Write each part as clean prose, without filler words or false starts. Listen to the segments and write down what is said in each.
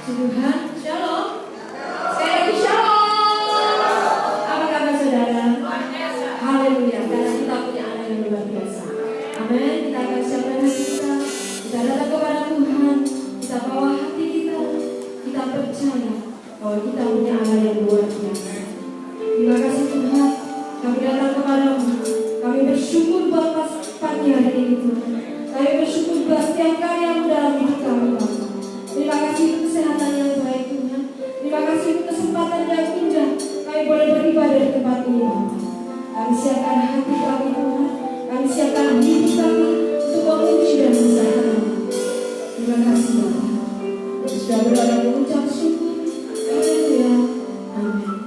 Tuhan, shalom. Sekali lagi shalom. Apa kabar saudara? Haleluya, karena kita punya Allah yang luar biasa. Amin. Kita akan siapkan hati kita. Kita datang kepada Tuhan. Kita bawa hati kita. Kita percaya bahwa kita punya Allah yang luar biasa. Terima kasih Tuhan. Kami datang kepadamu. Kami bersyukur buat pagi hari ini Tuhan. Kami bersyukur buat setiap karya-Mu dalam hidup kami Bapa. Terima kasih untuk kesehatan yang baik Tuhan. Terima kasih untuk kesempatan yang indah kami boleh beribadah di tempat ini Bapa. Kami siapkan hati kami Tuhan. Kami siapkan hidup kami untuk memuji dan mengucapkan nama. Terima kasih Bapa. Sudah berdoa mengucap syukur. Haleluya. Amin.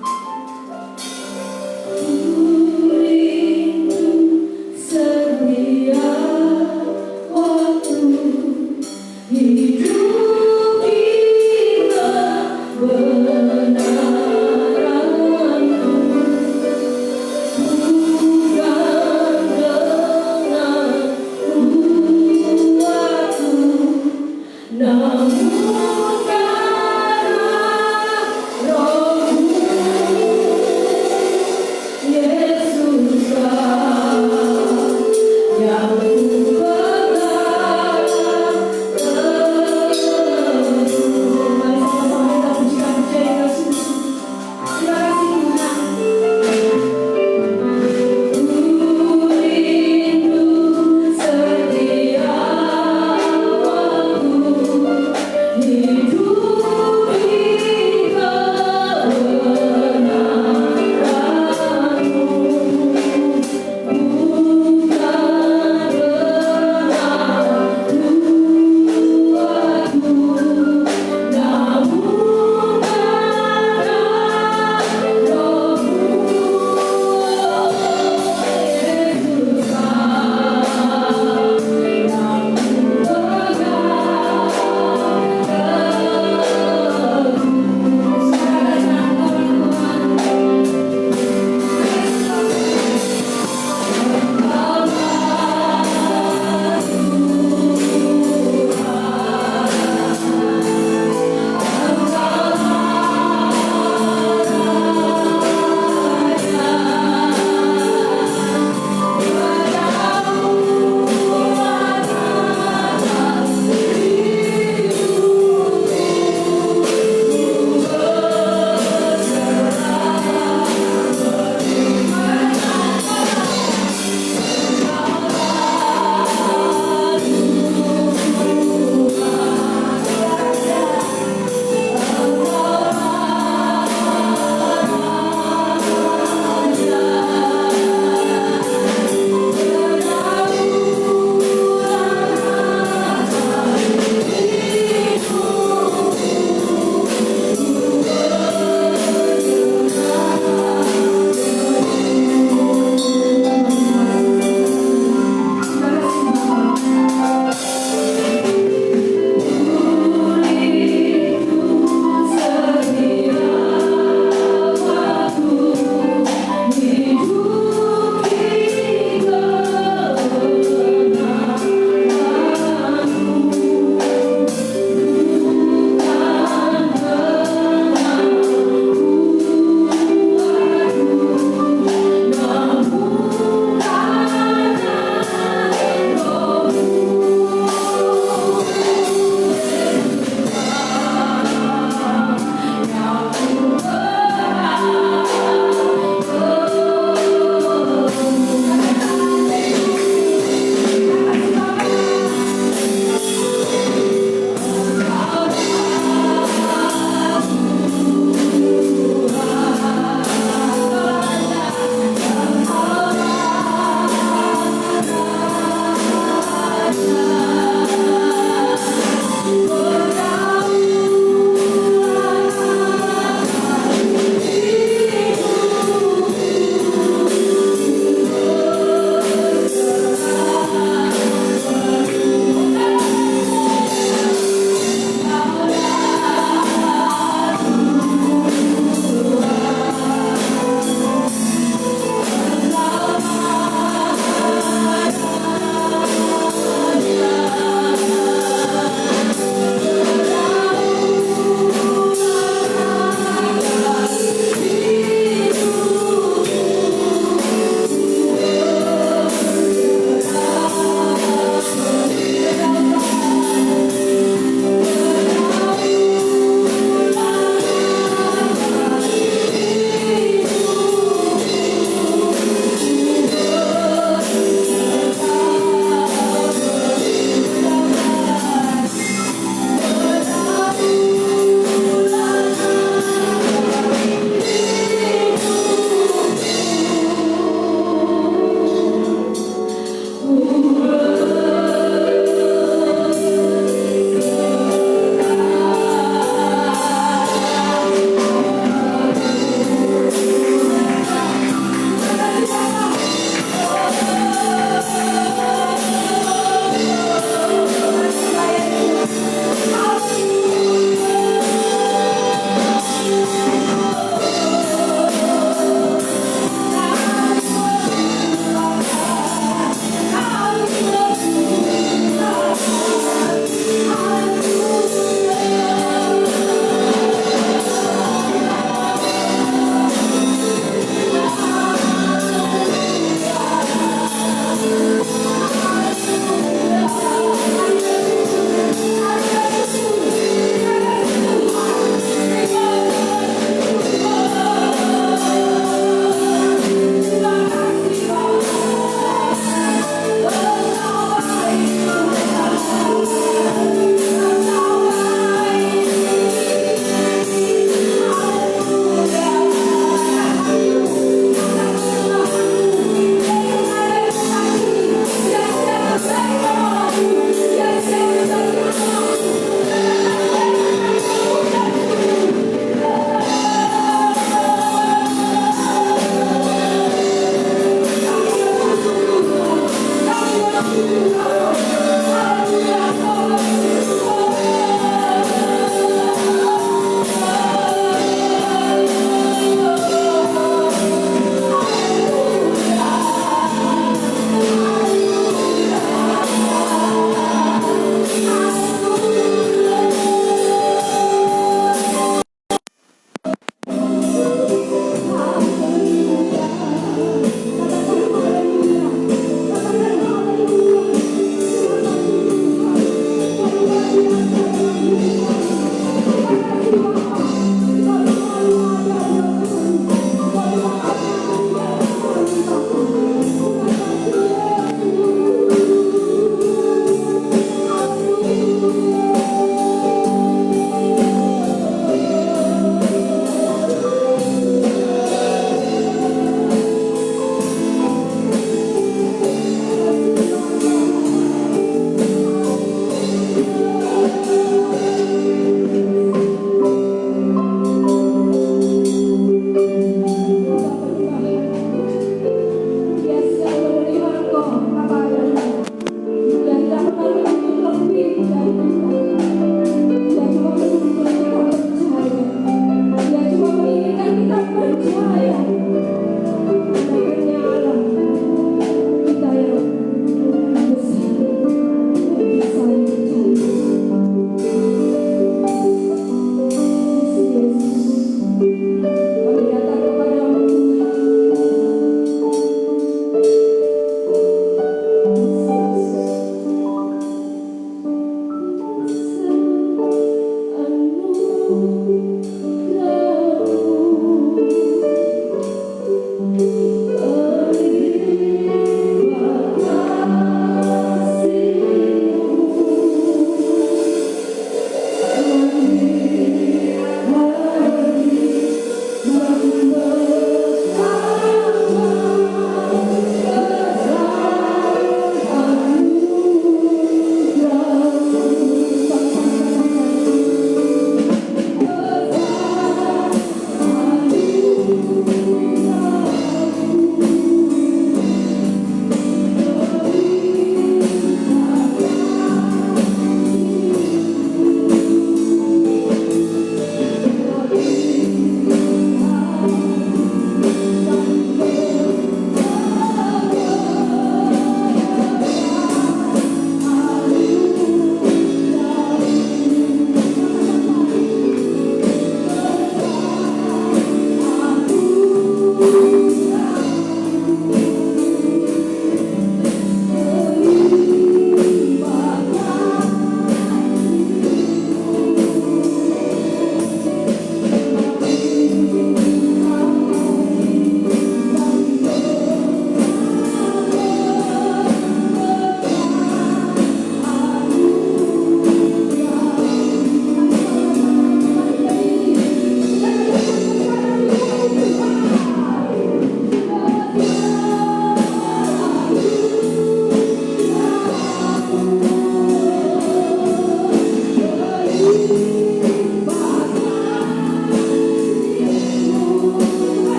Dengan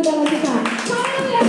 saudara kita. Haleluya.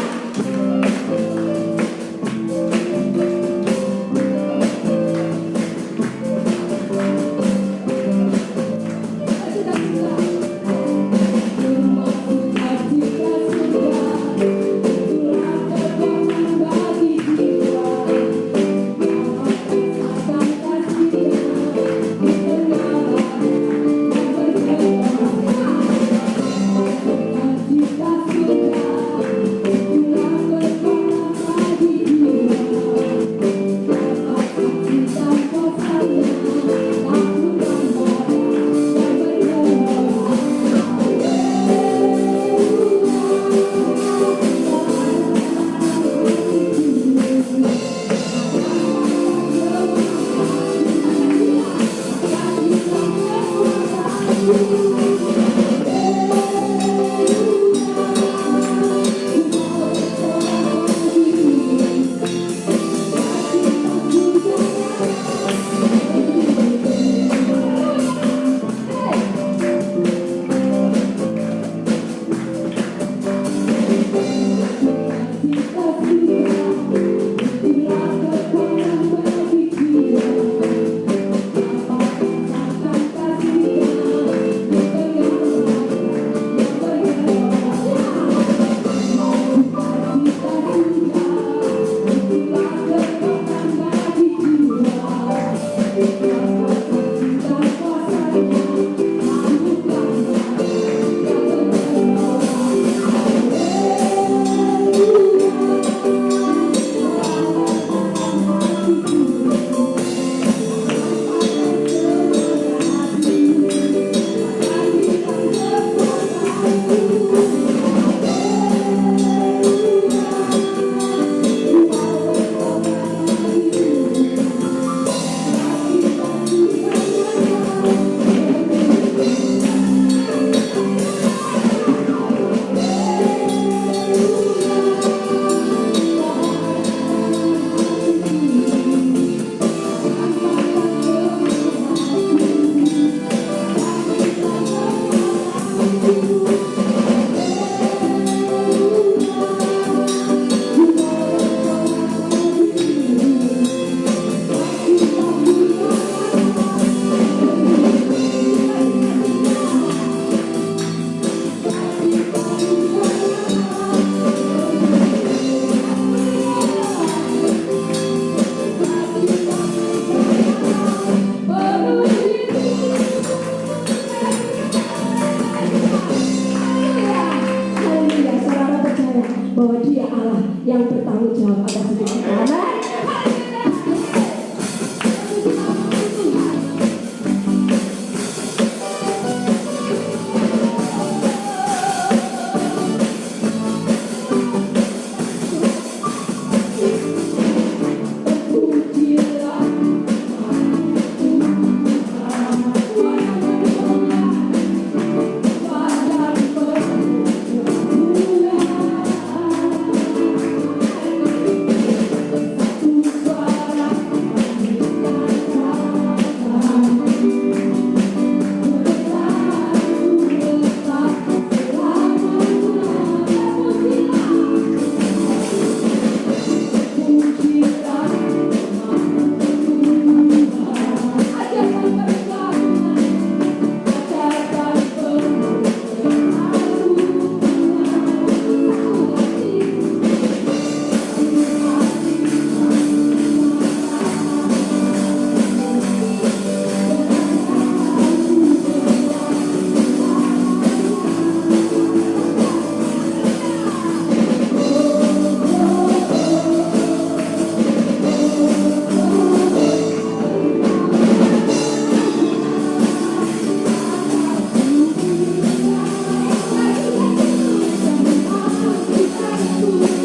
Bahwa Dia Allah yang bertanggung jawab atas hidup kita.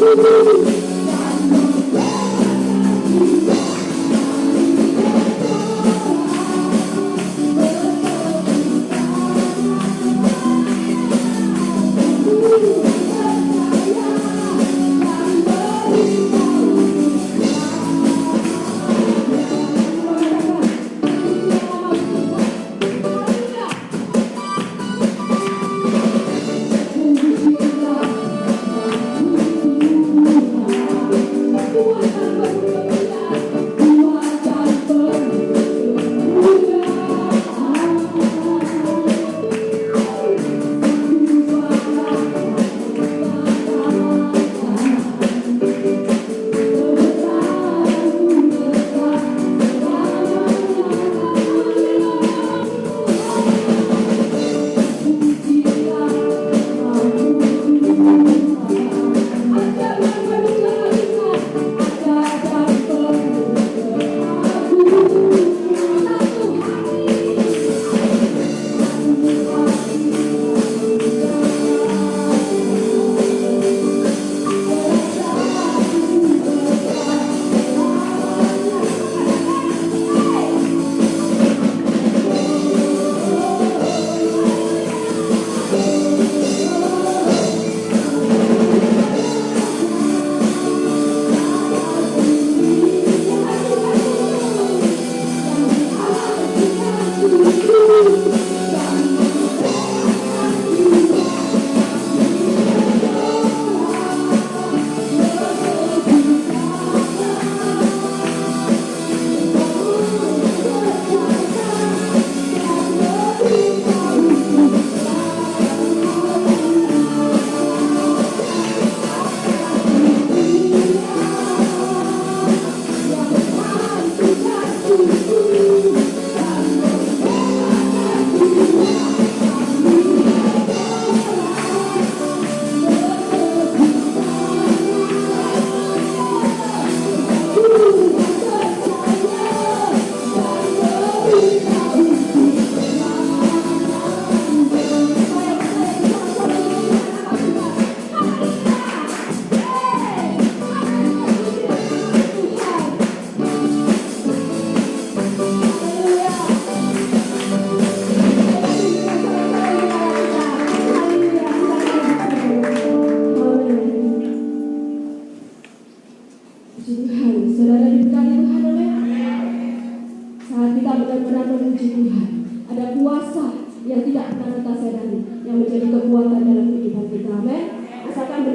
Amin.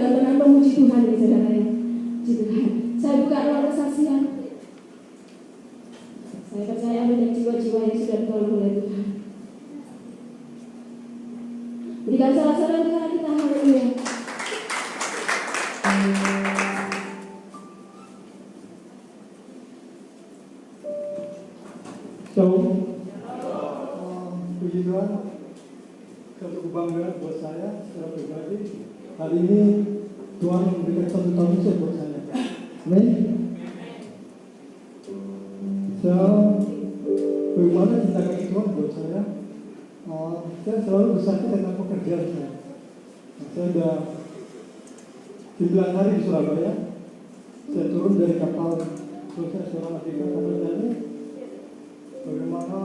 benar-benar memuji Tuhan nih saudara ya. Puji Tuhan. Saya buka ruang kesaksian. Saya percaya banyak jiwa-jiwa yang sudah ditolong oleh Tuhan. Berikan salah-salah dengan kita, haleluya. Shalom. Puji Tuhan. Satu kebanggaan buat saya secara pribadi. Hari ini Tuhan memberikan satu tahun saya buat saya. Amin. Bagaimana cinta kasih Tuhan buat saya? Saya selalu bersatu tentang pekerjaan saya. Saya sudah 9 hari di Surabaya. Saya turun dari kapal. Terus saya seorang abk kapal tadi. Bagaimana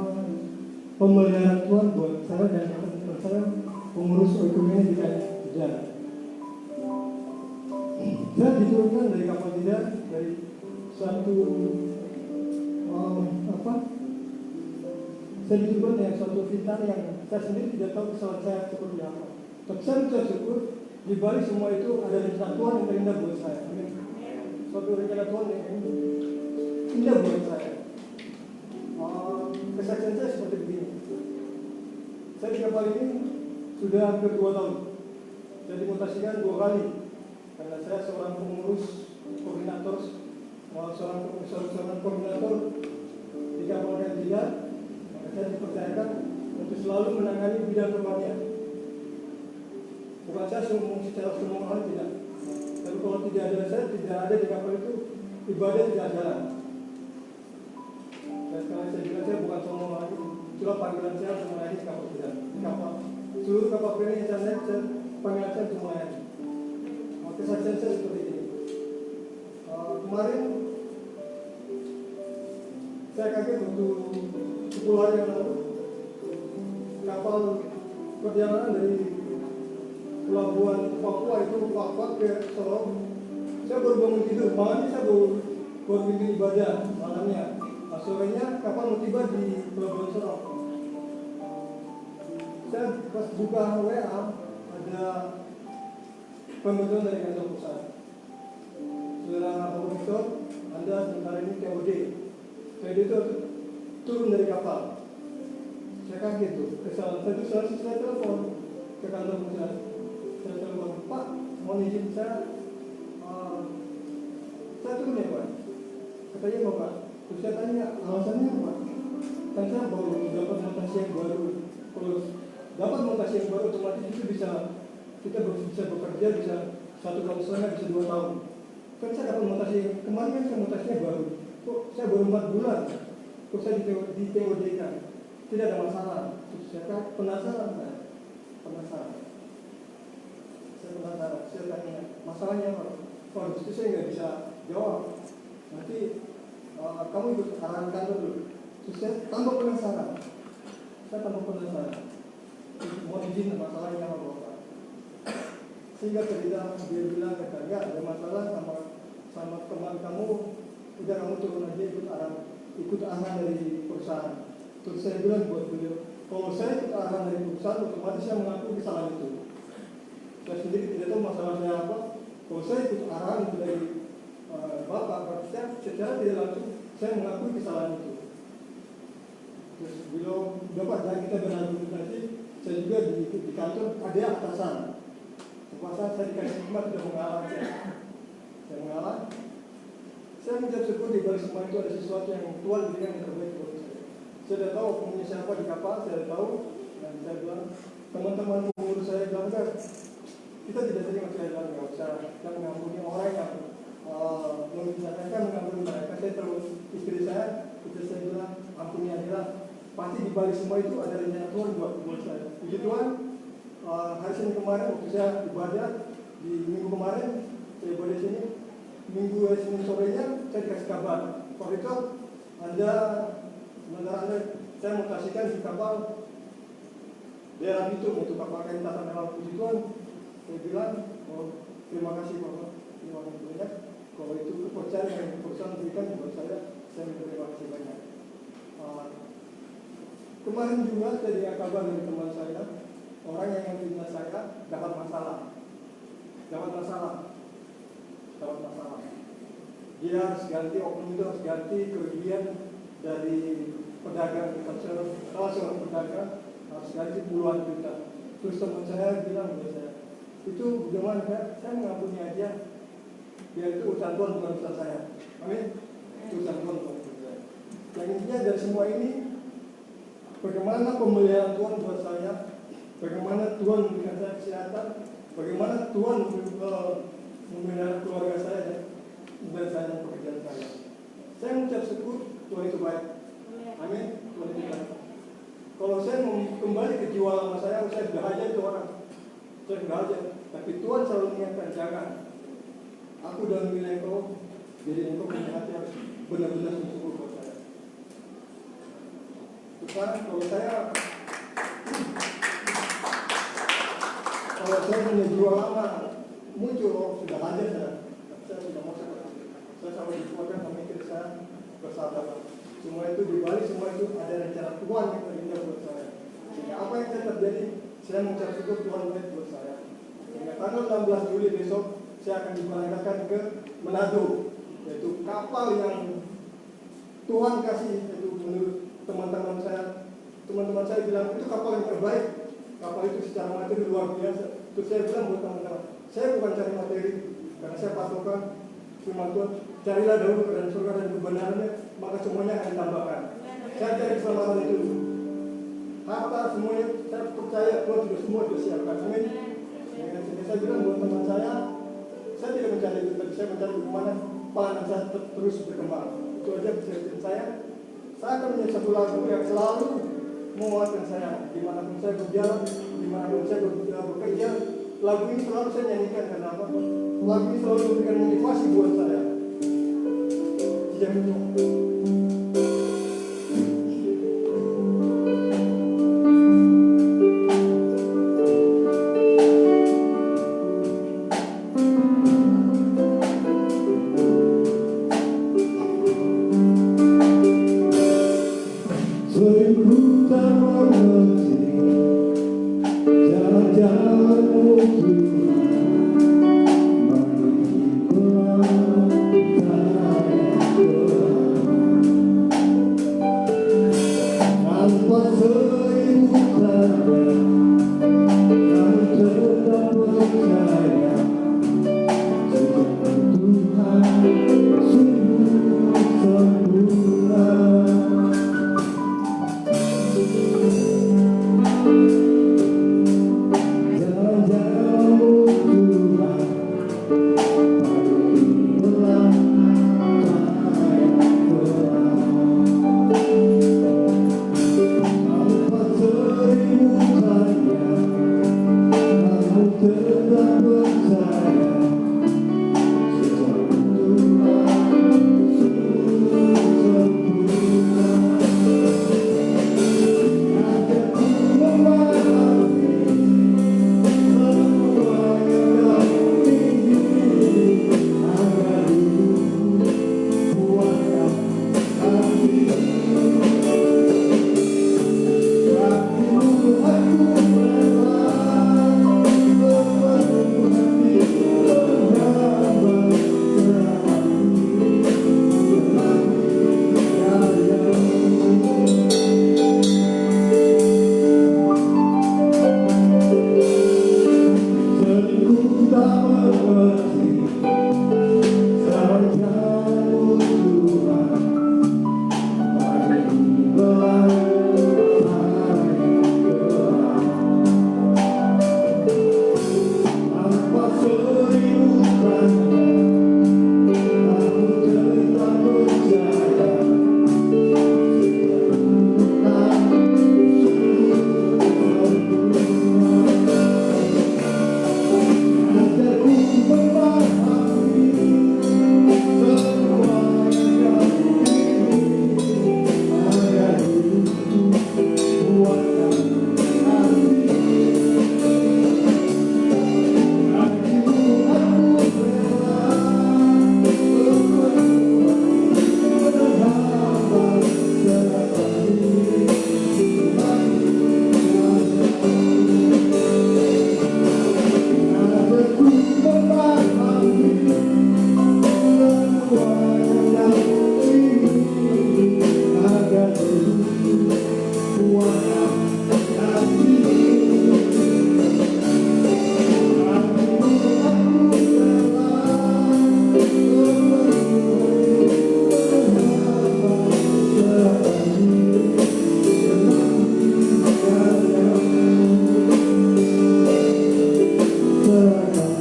pemeliharaan Tuhan buat saya dan teman-teman saya pengurus ekonomi di Tidar. Saya diturunkan dari kapal Tidar dari satu saya diturunkan dengan suatu fitnah yang saya sendiri tidak tahu kesalahan saya seperti apa. Tapi saya bersyukur di balik semua itu ada rencana Tuhan yang terindah buat saya. Amin. Suatu rencana Tuhan yang indah buat saya. Kesaksian saya seperti begini. Saya di kapal ini sudah hampir 2 tahun. Saya dimutasikan 2 kali karena saya seorang pengurus koordinator, seorang koordinator di kapal yang tidak. Maka saya dipercayakan untuk selalu menangani bidang pertanian. Bukan saya secara semua hal tidak. Tapi kalau tidak ada saya, tidak ada di kapal itu, ibadah tidak jalan. Dan sekarang saya bilang saya bukan sombong lagi. Itulah panggilan saya untuk melayani kapal tidak. Kapal seluruh kapal ini yang saya panggilan saya untuk melayani. Kesaksian saya seperti ini. Kemarin saya kaget waktu 10 hari yang lalu kapal perjalanan dari pelabuhan Papua itu Papua ke Solo. Saya baru bangun tidur, malamnya saya baru bikin ibadah malamnya. Sorenya kapal mau tiba di Pelabuhan Sorong. Saya pas buka WA ada pemberitahuan dari kantor pusat. Saudara Profesor, Anda sementara ini TOD. TOD itu turun dari kapal. Saya kaget tuh. Saya telepon ke kantor pusat. Saya telepon, Pak, mohon izin saya turun ya Pak. Katanya mau Pak. Terus saya tanya, alasannya apa? Kan saya baru dapat mutasi yang baru. Kalau dapat mutasi yang baru, otomatis itu kita bisa bekerja, bisa 1 tahun setengah, bisa 2 tahun. Kan saya dapat mutasi, kemarin kan saya mutasinya baru. Kok saya baru 4 bulan? Kok saya di TOD kan? Tidak ada masalah. Terus saya penasaran. Saya tanya, masalahnya apa? Kalau itu saya nggak bisa jawab. Nanti kamu ikut arahan kantor dulu. Terus saya tambah penasaran. Mau izin masalahnya apa? Sehingga dia bilang katanya ada masalah sama teman kamu. Udah kamu turun aja ikut arahan dari perusahaan. Terus saya bilang buat beliau, kalau saya ikut arahan dari perusahaan, otomatis saya mengaku kesalahan itu. Saya sendiri tidak tahu masalah saya apa. Kalau saya ikut arahan itu dari Bapak, berarti saya secara tidak langsung saya mengakui kesalahan itu. Terus beliau, Bapak, jangan kita berargumentasi. Saya juga di kantor ada atasan. Kuasa saya dikasih hikmat sudah mengalah. Saya mengalah. Saya mengucap syukur di balik semua itu ada sesuatu yang Tuhan berikan yang terbaik buat saya. Saya sudah tahu punya siapa di kapal, saya sudah tahu. Dan saya bilang, teman-teman pengurus saya bilang, kita tidak terima, saya bilang, nggak usah. Kita mengampuni orang yang mengingatkan mengampuni mereka. Saya terus istri saya bilang, ampuni aja. Pasti di balik semua itu ada rencana Tuhan buat saya. Puji Tuhan, hari Senin kemarin waktu saya ibadah di minggu kemarin, saya ibadah sini. Minggu Senin sorenya saya dikasih kabar. Pak Victor, saya mutasikan di kapal daerah itu untuk kapal kain tata merah. Puji Tuhan, saya bilang, terima kasih Bapak, terima kasih banyak. Kalau itu kepercayaan yang perusahaan berikan buat saya berterima kasih banyak. Kemarin juga saya dengar kabar dari teman saya, orang yang memfitnah saya dapat masalah masalah. Dia harus ganti, oknum itu harus ganti kerugian dari pedagang. Salah seorang pedagang harus ganti puluhan juta. Terus teman saya bilang kepada saya, itu bagaimana Pak? Saya mengampuni aja. Biar itu urusan Tuhan, bukan urusan saya. Amin. Urusan Tuhan, bukan urusan saya. Yang intinya dari semua ini, bagaimana pemeliharaan Tuhan buat saya, bagaimana Tuhan memberikan saya kesehatan, bagaimana Tuhan memelihara keluarga saya dan saya dan pekerjaan saya. Saya mengucap syukur Tuhan itu baik. Amin. Tuhan itu baik. Kalau saya mau kembali ke jiwa lama saya sudah aja itu orang. Saya sudah aja. Tapi Tuhan selalu mengingatkan, jangan. Aku dalam wilayah engkau, jadi engkau punya hati harus benar-benar bersyukur buat saya. Sekarang kalau saya punya jiwa lama muncul, sudah aja saya sudah mau saya sama dikuatkan memikir saya bersabar. Semua itu dibalik, semua itu ada rencana Tuhan yang terindah buat saya. Sehingga apa yang terjadi, saya mengucap syukur Tuhan baik buat saya. Sehingga tanggal 16 Juli besok saya akan diberangkatkan ke Manado, yaitu kapal yang Tuhan kasih, yaitu menurut teman-teman saya bilang itu kapal yang terbaik. Kapal itu secara materi luar biasa. Terus saya bilang buat teman-teman, saya bukan cari materi, karena saya patokan firman Tuhan, carilah dahulu kerajaan surga dan kebenarannya, maka semuanya akan ditambahkan. Saya cari keselamatan itu. Harta semuanya, saya percaya Tuhan sudah semua disiapkan. Amin. Saya bilang buat teman saya tidak mencari itu, tapi saya mencari bagaimana pelayanan saya terus berkembang. Itu aja pesan saya. Saya akan menjadi satu lagu yang selalu menguatkan saya dimanapun saya berjalan, dimanapun saya bekerja. Lagu ini selalu saya nyanyikan karena apa? Lagu ini selalu memberikan motivasi buat saya. Jangan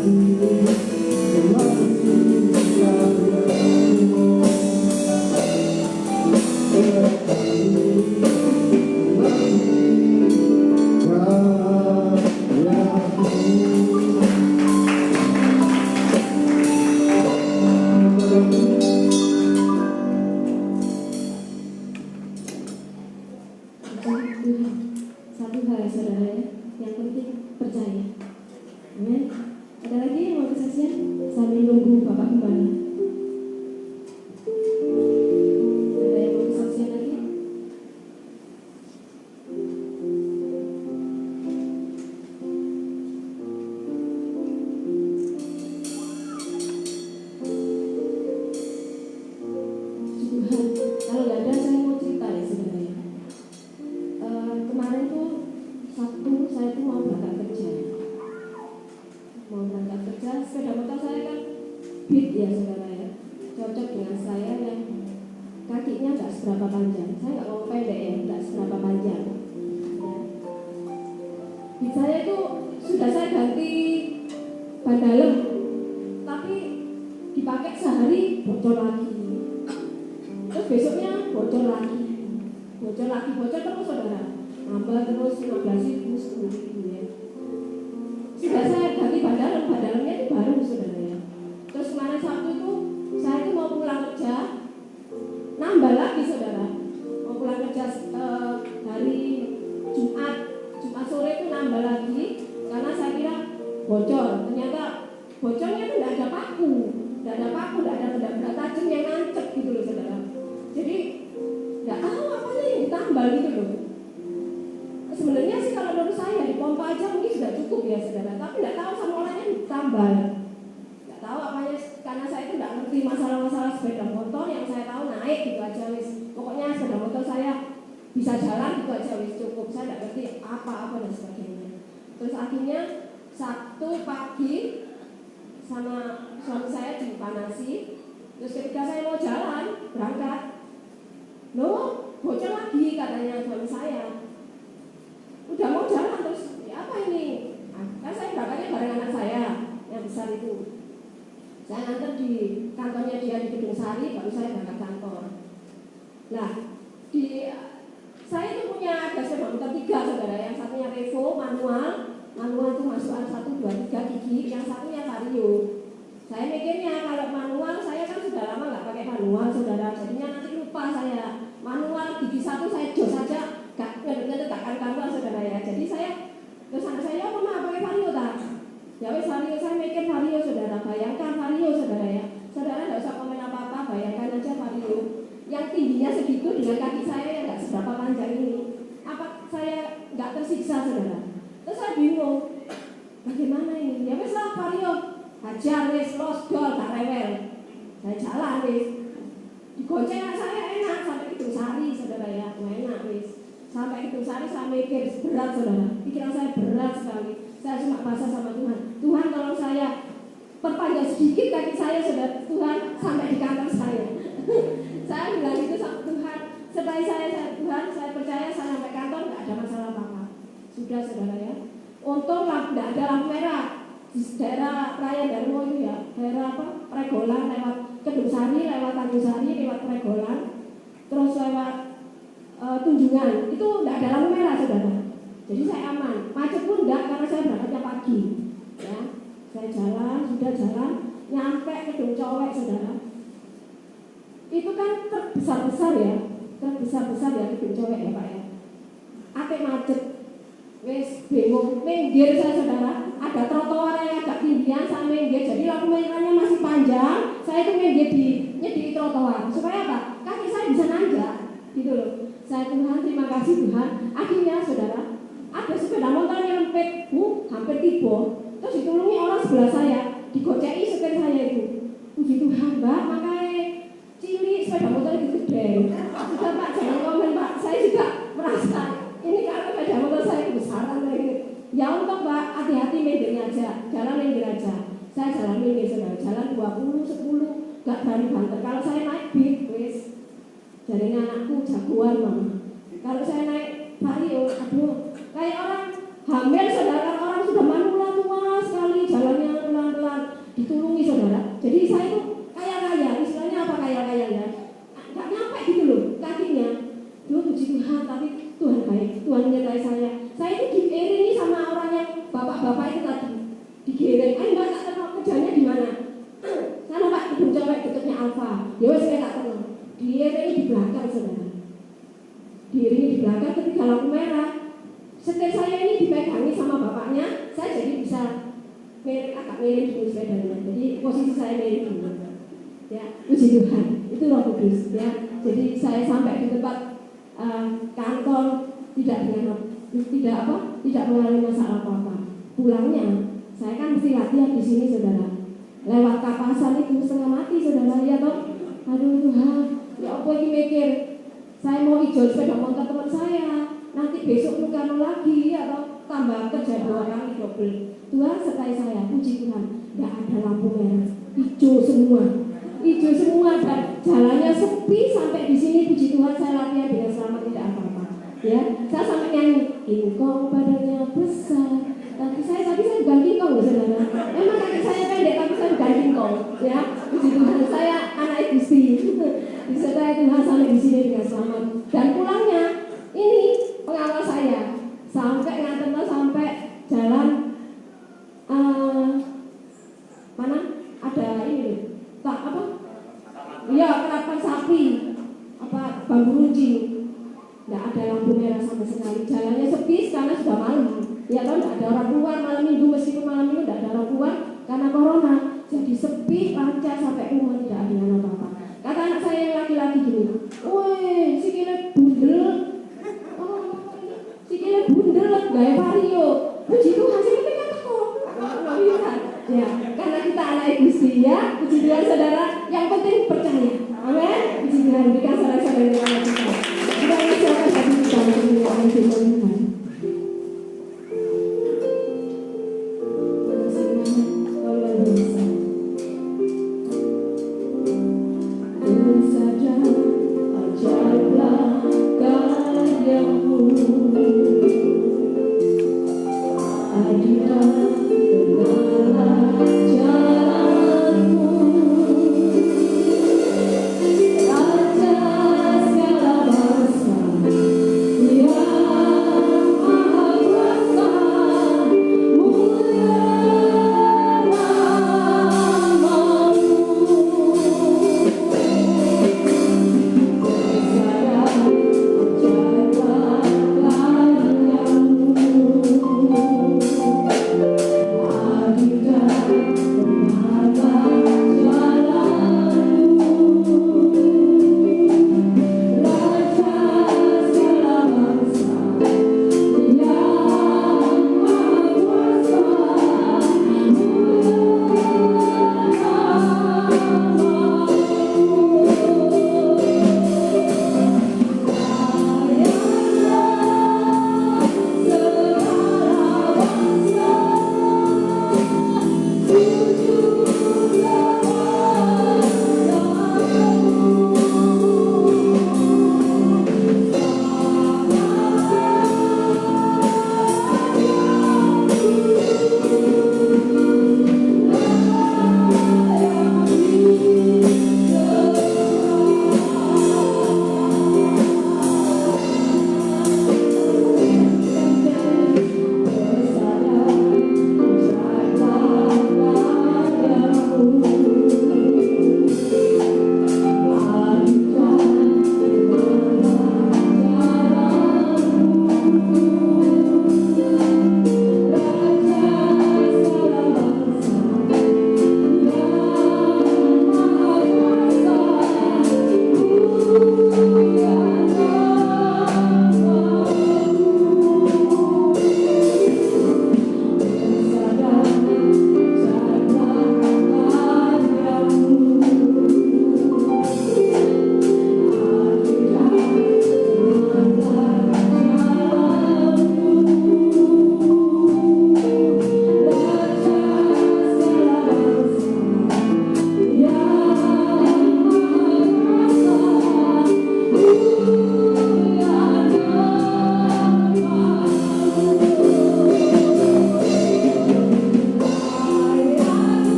Satu hal saudara ya, yang penting percaya. Amin. Ada lagi yang mau kesaksian? Sambil nunggu Bapak kembali. Ada yang mau kesaksian lagi? Tuhan, kalau nggak ada saya mau cerita ya saudara ya. Kemarin tuh Sabtu saya tuh mau berangkat kerja. Sepeda motor saya kan Beat ya saudara ya, cocok dengan saya yang kakinya nggak seberapa panjang. Saya nggak mau pendek ya, nggak seberapa panjang ya. Beat saya itu sudah saya ganti ban dalam, tapi dipakai sehari bocor lagi, terus besoknya bocor terus saudara, nambah terus 15.000, 10.000 ya. Sudah saya ganti ban dalamnya itu baru saudara ya. Terus kemarin Sabtu itu saya itu mau pulang kerja, nambah lagi saudara. Mau pulang kerja hari Jumat sore itu nambah lagi, karena saya kira bocor. Ternyata bocornya itu tidak ada paku, tidak ada benda tajam yang nancep gitu loh saudara. Jadi nggak tahu apa yang ditambal gitu loh. Sebenarnya sih kalau menurut saya di pompa aja mungkin sudah cukup ya saudara, tapi tidak tahu sama orangnya ditambal. Nggak tahu apanya, karena saya itu tidak ngerti masalah-masalah sepeda motor. Yang saya tahu naik gitu aja wis. Pokoknya sepeda motor saya bisa jalan gitu aja wis cukup. Saya tidak ngerti apa-apa dan sebagainya. Terus akhirnya Sabtu pagi sama suami saya dipanasi. Terus ketika saya mau jalan berangkat, loh bocor lagi katanya suami saya. Udah mau jalan terus ya apa ini? Kan saya berangkatnya bareng anak saya yang besar itu. Saya nganter di kantornya dia di Gedung Sari, baru saya berangkat kantor. Nah, saya itu punya ada sepeda motor 3 saudara. Yang satunya Revo manual itu masukan 1, 2, 3 gigi, yang satunya Vario. Saya mikirnya kalau manual saya kan sudah lama nggak pakai manual saudara, jadinya nanti lupa saya. Manual gigi 1 saya jos saja. Gak akan karuan saudara ya. Jadi saya terus anak saya mama pakai Vario tak? Ya wes Vario, saya mikir Vario saudara. Bayangkan Vario saudara ya. Saudara nggak usah komen apa-apa, bayangkan aja Vario yang tingginya segitu dengan kaki saya yang nggak seberapa panjang ini. Apa saya nggak tersiksa saudara? Terus saya bingung, bagaimana ini? Ya wes lah Vario, hajar wes losdol tak rewel. Saya jalan wes. Digonceng anak saya enak sampai Gedung Sari saudara ya, enak wes. Sampai Gedung Sari saya mikir berat saudara, pikiran saya berat sekali. Saya cuma pasrah sama Tuhan. Tuhan tolong saya perpanjang sedikit kaki saya saudara. Tuhan sampai di kantor saya. Saya bilang itu sama Tuhan. Setelah Tuhan saya percaya saya sampai kantor nggak ada masalah apa-apa. Sudah saudara ya. Untung tidak ada lampu merah di daerah Raya Darmo itu ya. Daerah apa? Pregolan lewat Gedung Sari, lewat Tanjung Sari, lewat Pregolan, terus lewat Tunjungan itu tidak ada lampu merah saudara, jadi saya aman. Macet pun enggak karena saya berangkatnya pagi ya. Saya sudah jalan nyampe Gedung Cowek saudara. Itu kan truk besar ya Gedung Cowek ya Pak ya. Ate macet wes bingung minggir saya saudara. Ada trotoar yang agak tinggian saya minggir, jadi lampu merahnya masih panjang. Saya itu minggir di trotoar supaya apa? Kaki saya bisa nanjak gitu loh. Saya Tuhan, terima kasih Tuhan. Akhirnya saudara, ada sepeda motor yang hampir tiba. Terus ditulungi orang sebelah saya, digoceki supir saya itu. Puji Tuhan Mbak, makanya cilik sepeda motor itu gede. Sudah Pak, jangan komen Pak. Saya juga merasa ini kalau sepeda motor saya kebesaran ini. Ya untuk Mbak, hati-hati minggirnya aja, jalan minggir aja. Saya jalan minggir saudara, jalan 20, 10, gak berani banter. Kalau saya naik Beat, wis dari anakku jagoan mama. Kalau saya naik Vario, aduh, kayak orang hamil saudara, orang sudah manula tua sekali, jalannya pelan Ya wes saya tak tahu. Diiringi di belakang saudara. Diiringi di belakang ketika lampu merah. Setir saya ini dipegangi sama bapaknya, saya jadi bisa agak miring dulu sepedanya. Jadi posisi saya miring dulu. Ya, puji Tuhan. Itu Roh Kudus. Ya, jadi saya sampai di tempat kantor tidak mengalami masalah apa-apa. Pulangnya, saya kan mesti latihan di sini saudara. Lewat kapasan itu setengah mati saudara, ya toh. Aduh Tuhan, ya apa ini mikir? Saya mau hijau sepeda motor teman saya, nanti besok bukan lagi atau tambah kerja 2 kali double. Tuhan sertai saya, puji Tuhan. Nggak ada lampu merah, hijau semua dan jalannya sepi sampai di sini. Puji Tuhan saya latihan dengan selamat, tidak apa-apa. Ya, saya sampai nyanyi, ingkong badannya besar. Tapi saya bukan kingkong loh saudara. Memang kaki saya pendek tapi saya bukan kingkong. Ya, puji Tuhan saya anak Gusti. Disertai Tuhan sampai di sini dengan selamat. Dan pulangnya ini pengawal saya sampai nganter sampai jalan mana ada ini tak apa? Iya, kerapan sapi apa bambu runcing. Nggak ada lampu merah sama sekali. Jalannya sepi karena sudah malam. Ya kan, tidak ada orang keluar malam minggu, meskipun malam minggu tidak ada orang keluar karena corona. Jadi sepi, lancar sampai rumah, tidak ada yang apa-apa. Kata anak saya yang laki-laki gini, woi, sikile bundel, sikile bundel, gaya vario. Puji Tuhan, sikile kan kok. Ya, karena kita anak Gusti ya, puji Tuhan saudara. Yang penting percaya. Amin. Puji Tuhan, berikan saudara-saudara yang ada kita. Kita silakan satu kita mendengarkan firman Tuhan. Raja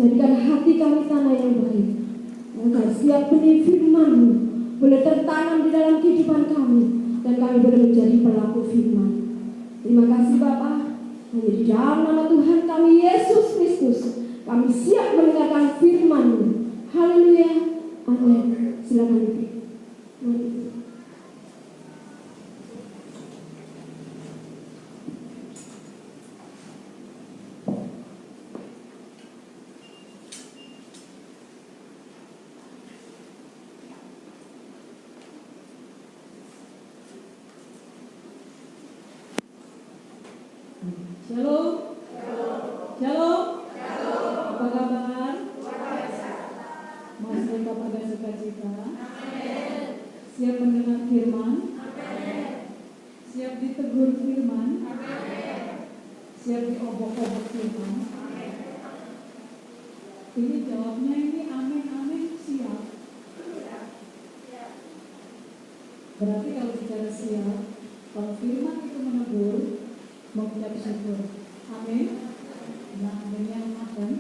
Jadikan hati kami tanah yang baik, agar setiap benih firman-Mu boleh tertanam di dalam kehidupan kami, dan kami boleh menjadi pelaku firman. Terima kasih Bapa. Hanya di dalam nama Tuhan kami Yesus Kristus, kami siap mendengarkan firman-Mu. Haleluya. Amin. Silakan Ibu. Shalom. Shalom. Apa kabar? Masih pada sukacita? Siap mendengar firman? Siap ditegur firman? Siap diobok-obok firman? Ini jawabnya ini amin, amin, siap. Berarti kalau bicara siap, kalau firman itu menegur, mengucap syukur. Amin. Nah, amin yang makan.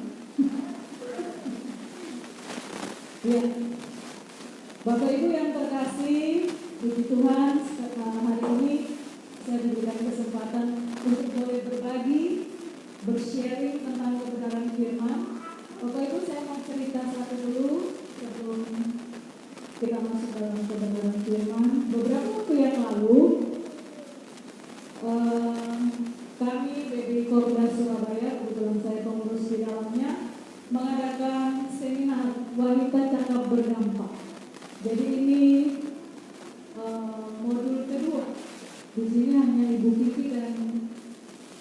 Ya, Bapak Ibu yang terkasih, puji Tuhan, hari ini saya diberikan kesempatan untuk boleh berbagi, bersharing tentang kebenaran firman. Bapak Ibu, saya mau cerita satu dulu sebelum kita masuk dalam kebenaran firman. Beberapa waktu yang lalu, kami BB Korda Surabaya, kebetulan saya pengurus di dalamnya, mengadakan seminar wanita cakap berdampak. Jadi ini modul kedua. Di sini hanya Ibu Kiki dan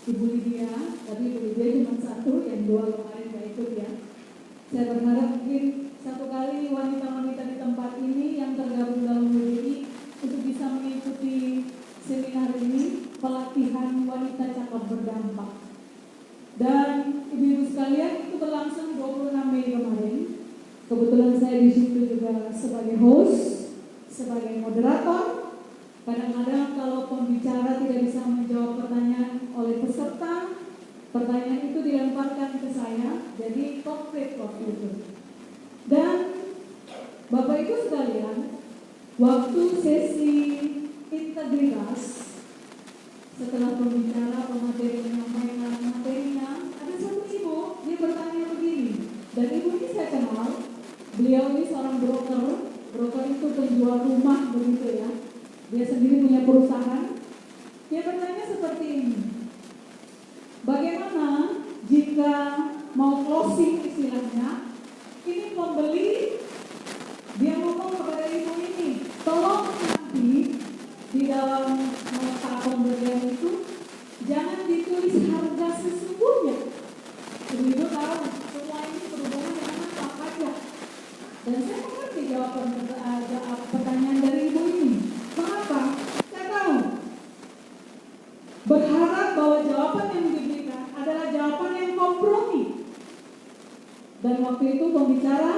Ibu Lydia, tapi Ibu Lydia cuma satu, yang dua kemarin nggak ikut ya. Saya berharap mungkin satu kali wanita-wanita di tempat ini yang tergabung dalam WDI untuk bisa mengikuti seminar ini, pelatihan wanita cakap berdampak. Dan ibu-ibu sekalian, itu berlangsung 26 Mei kemarin. Kebetulan saya di situ juga sebagai host, sebagai moderator. Kadang-kadang kalau pembicara tidak bisa menjawab pertanyaan oleh peserta, pertanyaan itu dilemparkan ke saya, jadi konkret waktu itu. Dan Bapak Ibu sekalian, waktu sesi integritas, setelah pembicara, pemateri menyampaikan materinya, ada satu ibu, dia bertanya begini, dan ibu ini saya kenal, beliau ini seorang broker itu penjual rumah begitu ya, dia sendiri punya perusahaan. Dia bertanya seperti ini, bagaimana jika mau closing istilahnya, ini pembeli, dia ngomong kepada ibu ini, tolong nanti di dalam nota pembelian itu jangan ditulis harga sesungguhnya. Ibu tahu semua ini berhubungan dengan pajak. Dan saya mengerti jawaban pertanyaan dari ibu ini. Mengapa? Saya tahu. Berharap bahwa jawaban yang diberikan adalah jawaban yang kompromi. Dan waktu itu pembicara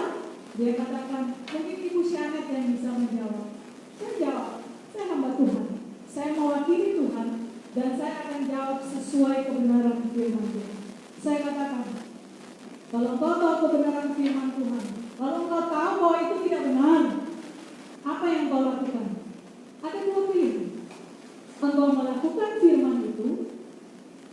dia katakan, mungkin Ibu Syanet yang bisa menjawab. Saya jawab, saya hamba Tuhan, saya mewakili Tuhan, dan saya akan jawab sesuai kebenaran firman Tuhan. Saya katakan, kalau engkau tahu kebenaran firman Tuhan, kalau engkau tahu bahwa itu tidak benar, apa yang engkau lakukan? Ada dua pilihan. Engkau melakukan firman itu,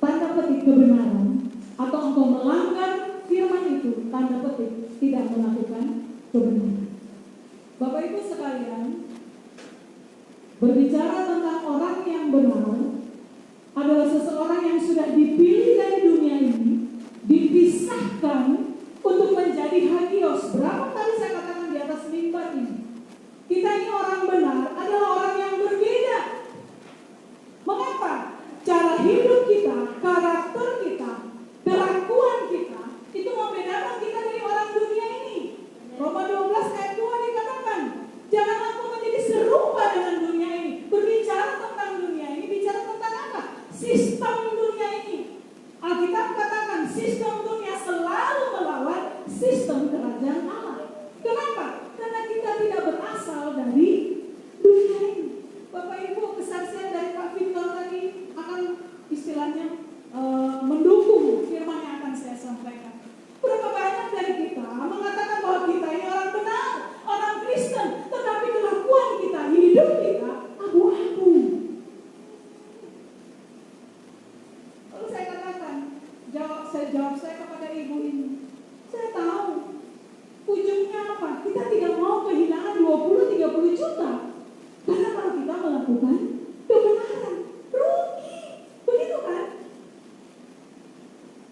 tanda petik kebenaran, atau engkau melanggar firman itu, tanda petik tidak melakukan kebenaran. Bapak Ibu sekalian, berbicara tentang orang yang benar adalah seseorang yang sudah dipilih dari dunia ini, dipisahkan untuk menjadi hagios. Berapa kali saya katakan di atas mimbar ini, kita ini orang benar adalah orang yang berbeda. Mengapa? Cara hidup kita, karakter kita, kelakuan kita, itu membedakan kita dari orang dunia ini. Roma 12 ayat 2 dikatakan, jangan aku menjadi serupa dengan dunia ini. Berbicara tentang dunia ini, bicara tentang apa? Sistem dunia ini. Alkitab katakan, sistem dunia selalu melawan sistem kerajaan Allah. Kenapa? Karena kita tidak berasal dari dunia ini. Bapak Ibu, kesaksian dari Pak Victor tadi akan istilahnya mendukung firman yang akan saya sampaikan. Berapa banyak dari jawab saya kepada ibu ini, saya tahu ujungnya apa. Kita tidak mau kehilangan 20-30 juta. Karena kalau kita melakukan kebenaran, rugi. Begitu kan?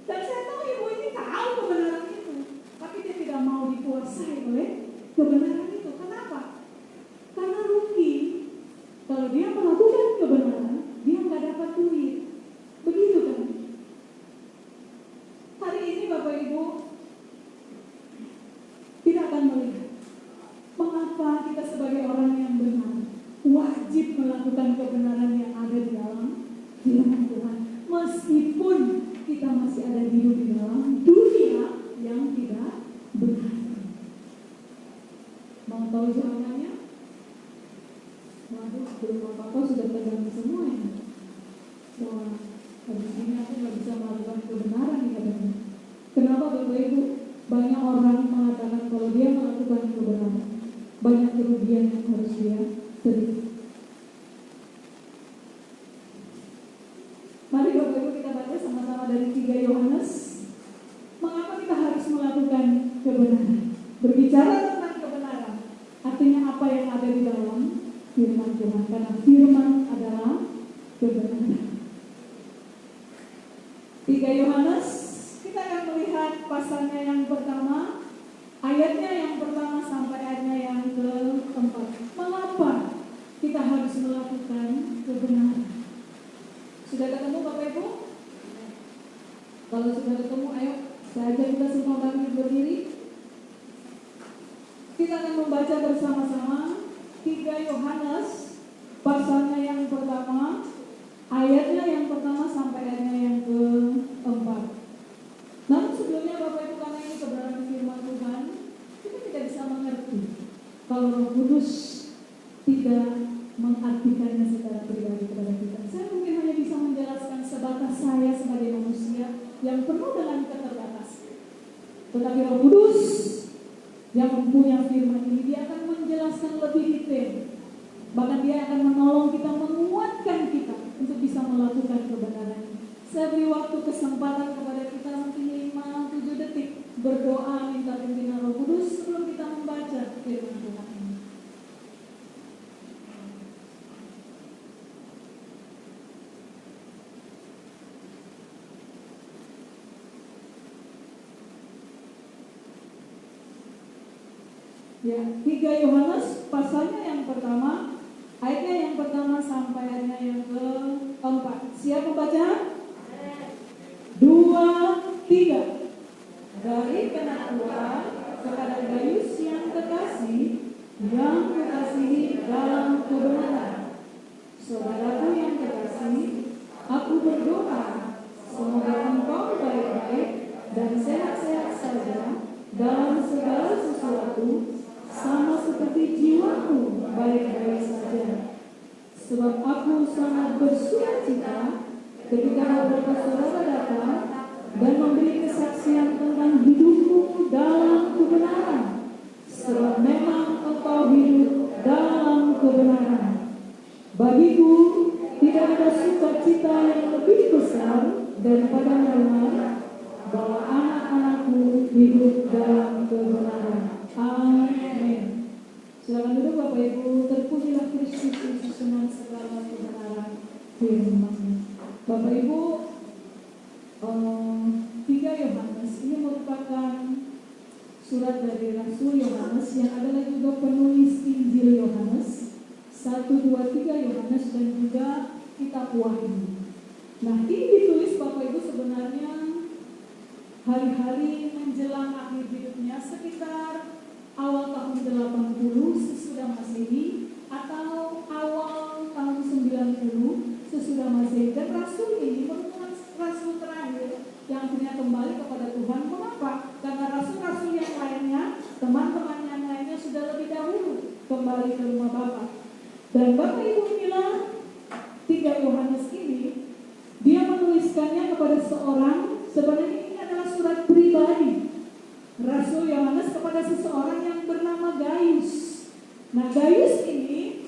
Dan saya tahu ibu ini tahu kebenaran itu, tapi dia tidak mau dikuasai oleh kebenaran itu. Kenapa? Karena rugi. Kalau dia melakukan kebenaran, dia nggak dapat duit. Begitu kan? Hari ini Bapak Ibu, kita akan melihat mengapa kita sebagai orang yang benar wajib melakukan kebenaran yang ada di dalam firman Tuhan, meskipun kita masih ada hidup di dalam dunia yang tidak benar. Mau tahu jawabannya? Waduh, belum apa-apa sudah pegang semua ya. Wah, habis ini aku nggak bisa melakukan kebenaran nih katanya. Kenapa Bapak Ibu? Banyak orang mengatakan kalau dia melakukan kebenaran, banyak kerugian yang harus dia terima. Mari Bapak Ibu kita baca sama-sama dari 3 Yohanes. Mengapa kita harus melakukan kebenaran? Berbicara tentang kebenaran, artinya apa yang ada di dalam firman Tuhan. Karena firman adalah kebenaran. 3 Yohanes, kita akan melihat pasalnya yang pertama, ayatnya yang pertama sampai ayatnya yang keempat. Mengapa kita harus melakukan kebenaran? Sudah ketemu Bapak Ibu? Kalau sudah ketemu, ayo saya ajak kita semua bangkit berdiri. Kita akan membaca bersama-sama 3 Yohanes pasalnya yang pertama, ayatnya yang pertama sampai ayatnya yang keempat. Namun sebelumnya Bapak Ibu, karena ini kebenaran firman Tuhan, kita tidak bisa mengerti kalau Roh Kudus tidak mengartikannya secara pribadi kepada kita. Saya mungkin hanya bisa menjelaskan sebatas saya sebagai manusia yang penuh dengan keterbatasan. Tetapi Roh Kudus yang mempunyai firman ini, dia akan menjelaskan lebih detail. Bahkan dia akan menolong kita, menguatkan kita untuk bisa melakukan kebenaran. Saya beri waktu kesempatan kepada kita mungkin 5-7 detik berdoa minta pimpinan Roh Kudus sebelum kita membaca firman Tuhan ini. Ya, 3 Yohanes pasalnya yang pertama, ayatnya yang pertama sampai ayatnya yang keempat. Siap membaca? 2, 3. Dari kenakuan kepada Gaius yang kekasih, yang kekasihi dalam kebenaran. Saudaraku yang kekasih, aku berdoa semoga engkau baik-baik dan sehat-sehat saja dalam segala sesuatu, sama seperti jiwaku baik-baik saja. Sebab aku sangat bersukacita ketika beberapa saudara datang dan memberi kesaksian tentang hidupmu dalam kebenaran. Sebab memang engkau hidup dalam kebenaran. Bagiku tidak ada sukacita yang lebih besar daripada melihat bahwa anak-anakku hidup dalam kebenaran. Amin. Silakan duduk Bapak Ibu. Terpujilah Kristus Yesus dengan segala kebenaran firman. Bapak Ibu, 3 Yohanes ini merupakan surat dari Rasul Yohanes yang adalah juga penulis Injil Yohanes 1, 2, 3 Yohanes dan juga kitab Wahyu. Nah, ini ditulis Bapak Ibu sebenarnya hari-hari menjelang akhir hidupnya, sekitar awal tahun 80 sesudah Masehi atau awal tahun 90 sesudah Masehi. Dan Rasul ini merupakan Rasul terakhir yang akhirnya kembali kepada Tuhan. Mengapa? Karena Rasul-Rasul yang lainnya, teman-teman yang lainnya sudah lebih dahulu kembali ke rumah Bapa. Dan Bapak Ibu bilang 3 Yohanes ini, dia menuliskannya kepada seorang, sebenarnya ini adalah surat pribadi Rasul Yohanes kepada seseorang yang bernama Gaius. Nah, Gaius ini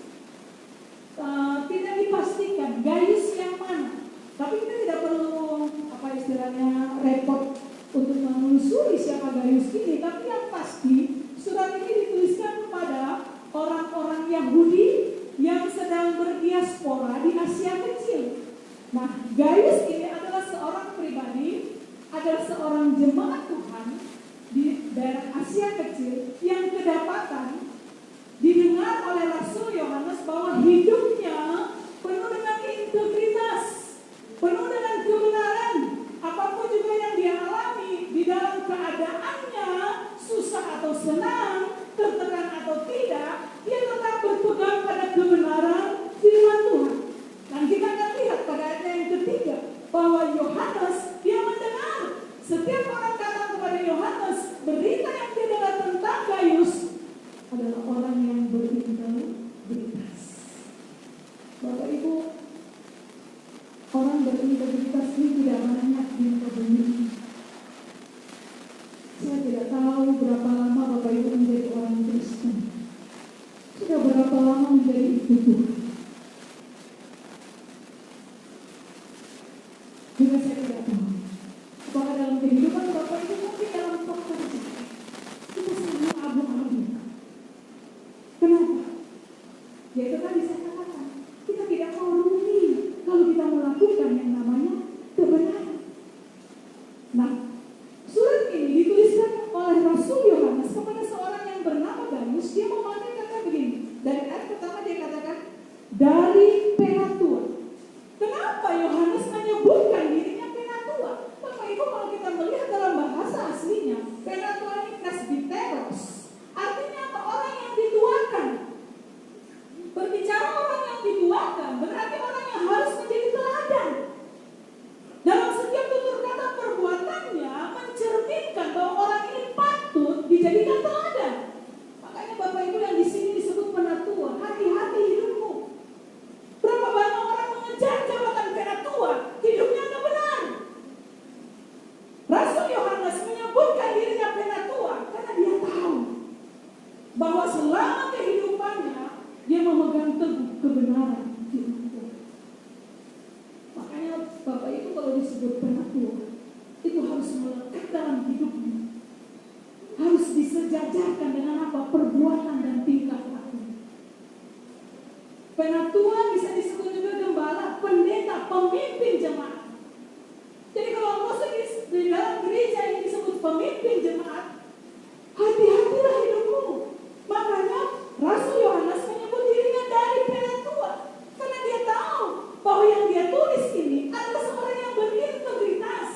tidak dipastikan Gaius yang mana. Tapi kita tidak perlu istilahnya repot siapa Gaius ini, tapi yang pasti surat ini dituliskan kepada orang-orang Yahudi yang sedang berdiaspora di Asia Kecil. Nah, Gaius ini adalah seorang pribadi, adalah seorang jemaat Tuhan di daerah Asia Kecil yang kedapatan didengar oleh Rasul Yohanes bahwa hidupnya penuh dengan integritas, penuh dengan kebenaran. Apapun juga yang dia alami di dalam keadaannya, susah atau senang, tertekan atau tidak, dia tetap berpegang pada kebenaran firman Tuhan. Dan kita akan lihat pada ayat yang ketiga bahwa Yohanes dia mendengar. Setiap orang datang kepada Yohanes, berita yang dia dengar tentang Gaius adalah orang yang berintegritas. Bapak Ibu, orang berintegritas ini tidak banyak di muka bumi. Saya tidak tahu berapa lama Bapak Ibu menjadi orang Kristen. Sudah berapa lama menjadi ikut Tuhan. Juga saya tidak tahu. Apakah dalam kehidupan Bapak Ibu mungkin dalam pekerjaan kita selalu abu-abu. Kenapa? Ya itu tadi saya katakan, kita tidak mau rugi kalau kita melakukan yang namanya kebenaran. Nah, surat ini dituliskan oleh Rasul Yohanes kepada seorang yang bernama Gaius. Dia memakai kata begini. Dari ayat pertama dia katakan, dari penatua. Kenapa Yohanes menyebutkan dirinya penatua? Bapak Ibu, kalau kita melihat dalam bahasa aslinya, penatua ini presbiteros. Artinya apa? Orang yang dituakan. Berbicara orang yang dituakan berarti orang yang harus menjadi teladan. Dalam setiap tutur kata perbuatannya mencerminkan bahwa orang ini patut dijadikan teladan. Makanya Bapak Ibu yang di sini disebut penatua, hati-hati hidupmu. Berapa banyak orang mengejar jabatan penatua, hidupnya tidak benar. Rasul Yohanes menyebutkan dirinya penatua karena dia tahu bahwa selama kehidupannya dia memegang teguh kebenaran firman Tuhan. Makanya Bapak Ibu kalau disebut penatua itu harus melekat dalam hidupnya, harus disejajarkan dengan apa? Perbuatan dan tingkah laku. Penatua bisa disebut juga gembala, pendeta, pemimpin jemaat. Jadi kalau maksud di dalam gereja yang disebut pemimpin jemaat, hati-hatilah hidupmu. Makanya Rasul Yohanes menyebut dirinya dari penatua karena dia tahu bahwa yang dia tulis ini adalah seorang yang berintegritas.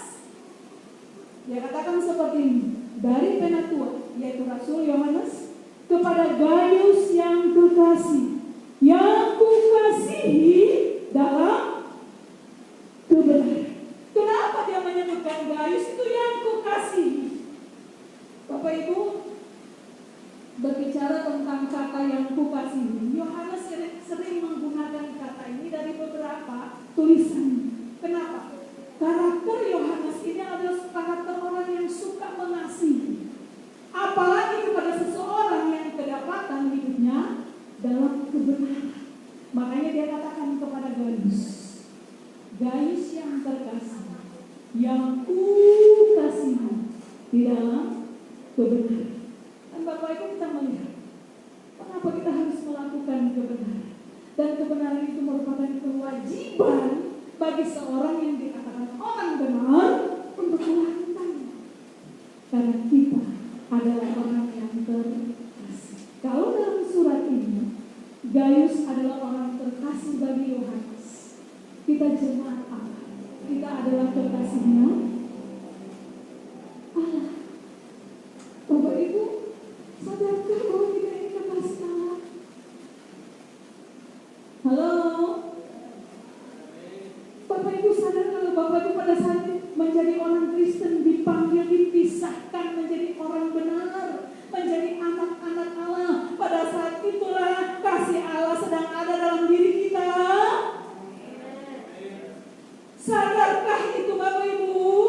Dia katakan seperti ini, dari penatua, yaitu Rasul Yohanes, kepada Gaius yang kekasih, yang kukasihi dalam kebenaran. Kenapa dia menyebutkan Gaius itu yang kukasihi? Bapak Ibu, berbicara tentang kata yang kukasihi, Yohanes sering menggunakan kata ini dari beberapa tulisan. Kenapa? Karakter Yohanes ini adalah karakter orang yang suka mengasihi, apalagi kepada seseorang yang kedapatan hidupnya dalam kebenaran. Makanya dia katakan kepada Gaius, Gaius yang terkasih, yang kukasihi di dalam kebenaran. Dan Bapak Ibu, kita melihat kenapa kita harus melakukan kebenaran. Dan kebenaran itu merupakan kewajiban bagi seorang yang dikatakan orang benar untuk melakukannya. Karena kita adalah orang yang terkasih. Kalau dalam surat ini Gaius adalah orang terkasih bagi Yohanes, kita jemaat Allah, kita adalah kekasihnya Allah. Bapak Ibu, sadarkah bahwa kita ini kekasih Allah? Halo? Bapak Ibu sadar kalau Bapak Ibu pada saat menjadi orang Kristen dipanggil, dipisahkan menjadi orang benar, menjadi anak-anak Allah. Pada saat itulah kasih Allah sedang ada dalam diri kita. Sadarkah itu Bapak Ibu?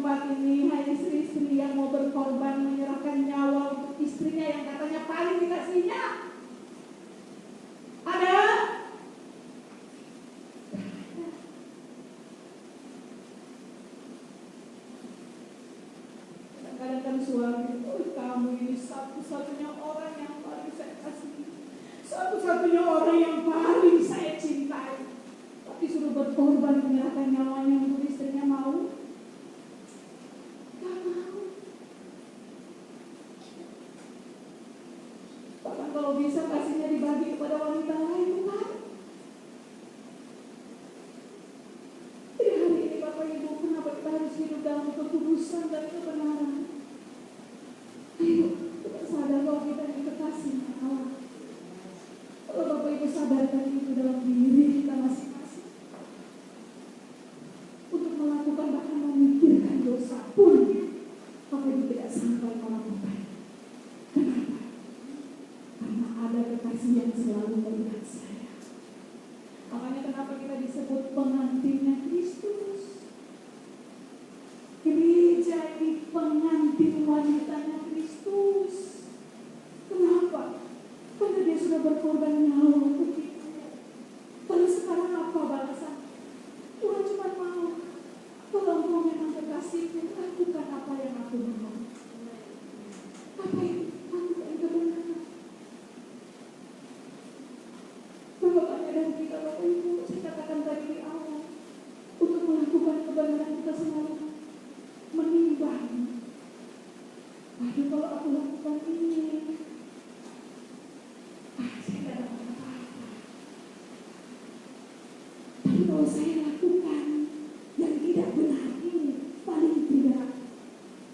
keempat ini, hai istri-istri yang mau berkorban menyerahkan nyawa untuk istrinya yang katanya paling dikasihnya. Ada? Kadang-kadang suami, kamu ini satu-satunya orang yang paling saya kasih, satu-satunya orang yang paling saya cintai. Tapi suruh berkorban menyerahkan nyawanya untuk istrinya, mau? Gak mau. Bahkan kalau bisa kasihnya dibagi kepada wanita lain, bukan? Jadi hari ini Bapak Ibu, kenapa kita harus hidup dalam kekudusan dan kebenaran? Ayo, kita sadar bahwa kita ini kekasih Allah. Kalau Bapak Ibu sadarkan itu dalam diri kita masing-masing, untuk melakukan bahkan memikirkan dosa pun, Bapak Ibu tidak sampai melakukan. Kenapa? Karena ada kekasih yang selalu melihat saya. Makanya kenapa kita disebut pengantinnya Kristus. Gereja ini pengantin wanitanya Kristus. Kenapa? Karena dia sudah berkorban nyawa untuk kita. Lalu sekarang apa balasan? Tuhan cuma mau, kalau engkau memang kekasihku, lakukan apa yang aku mau. Apa itu? Lakukan kebenaran. Berapa banyak dari kita Bapak Ibu, saya katakan tadi di awal, untuk melakukan kebenaran kita selalu menimbang. Aduh, kalau aku lakukan ini, saya tidak dapat apa-apa. Tapi kalau saya lakukan yang tidak benar ini, paling tidak,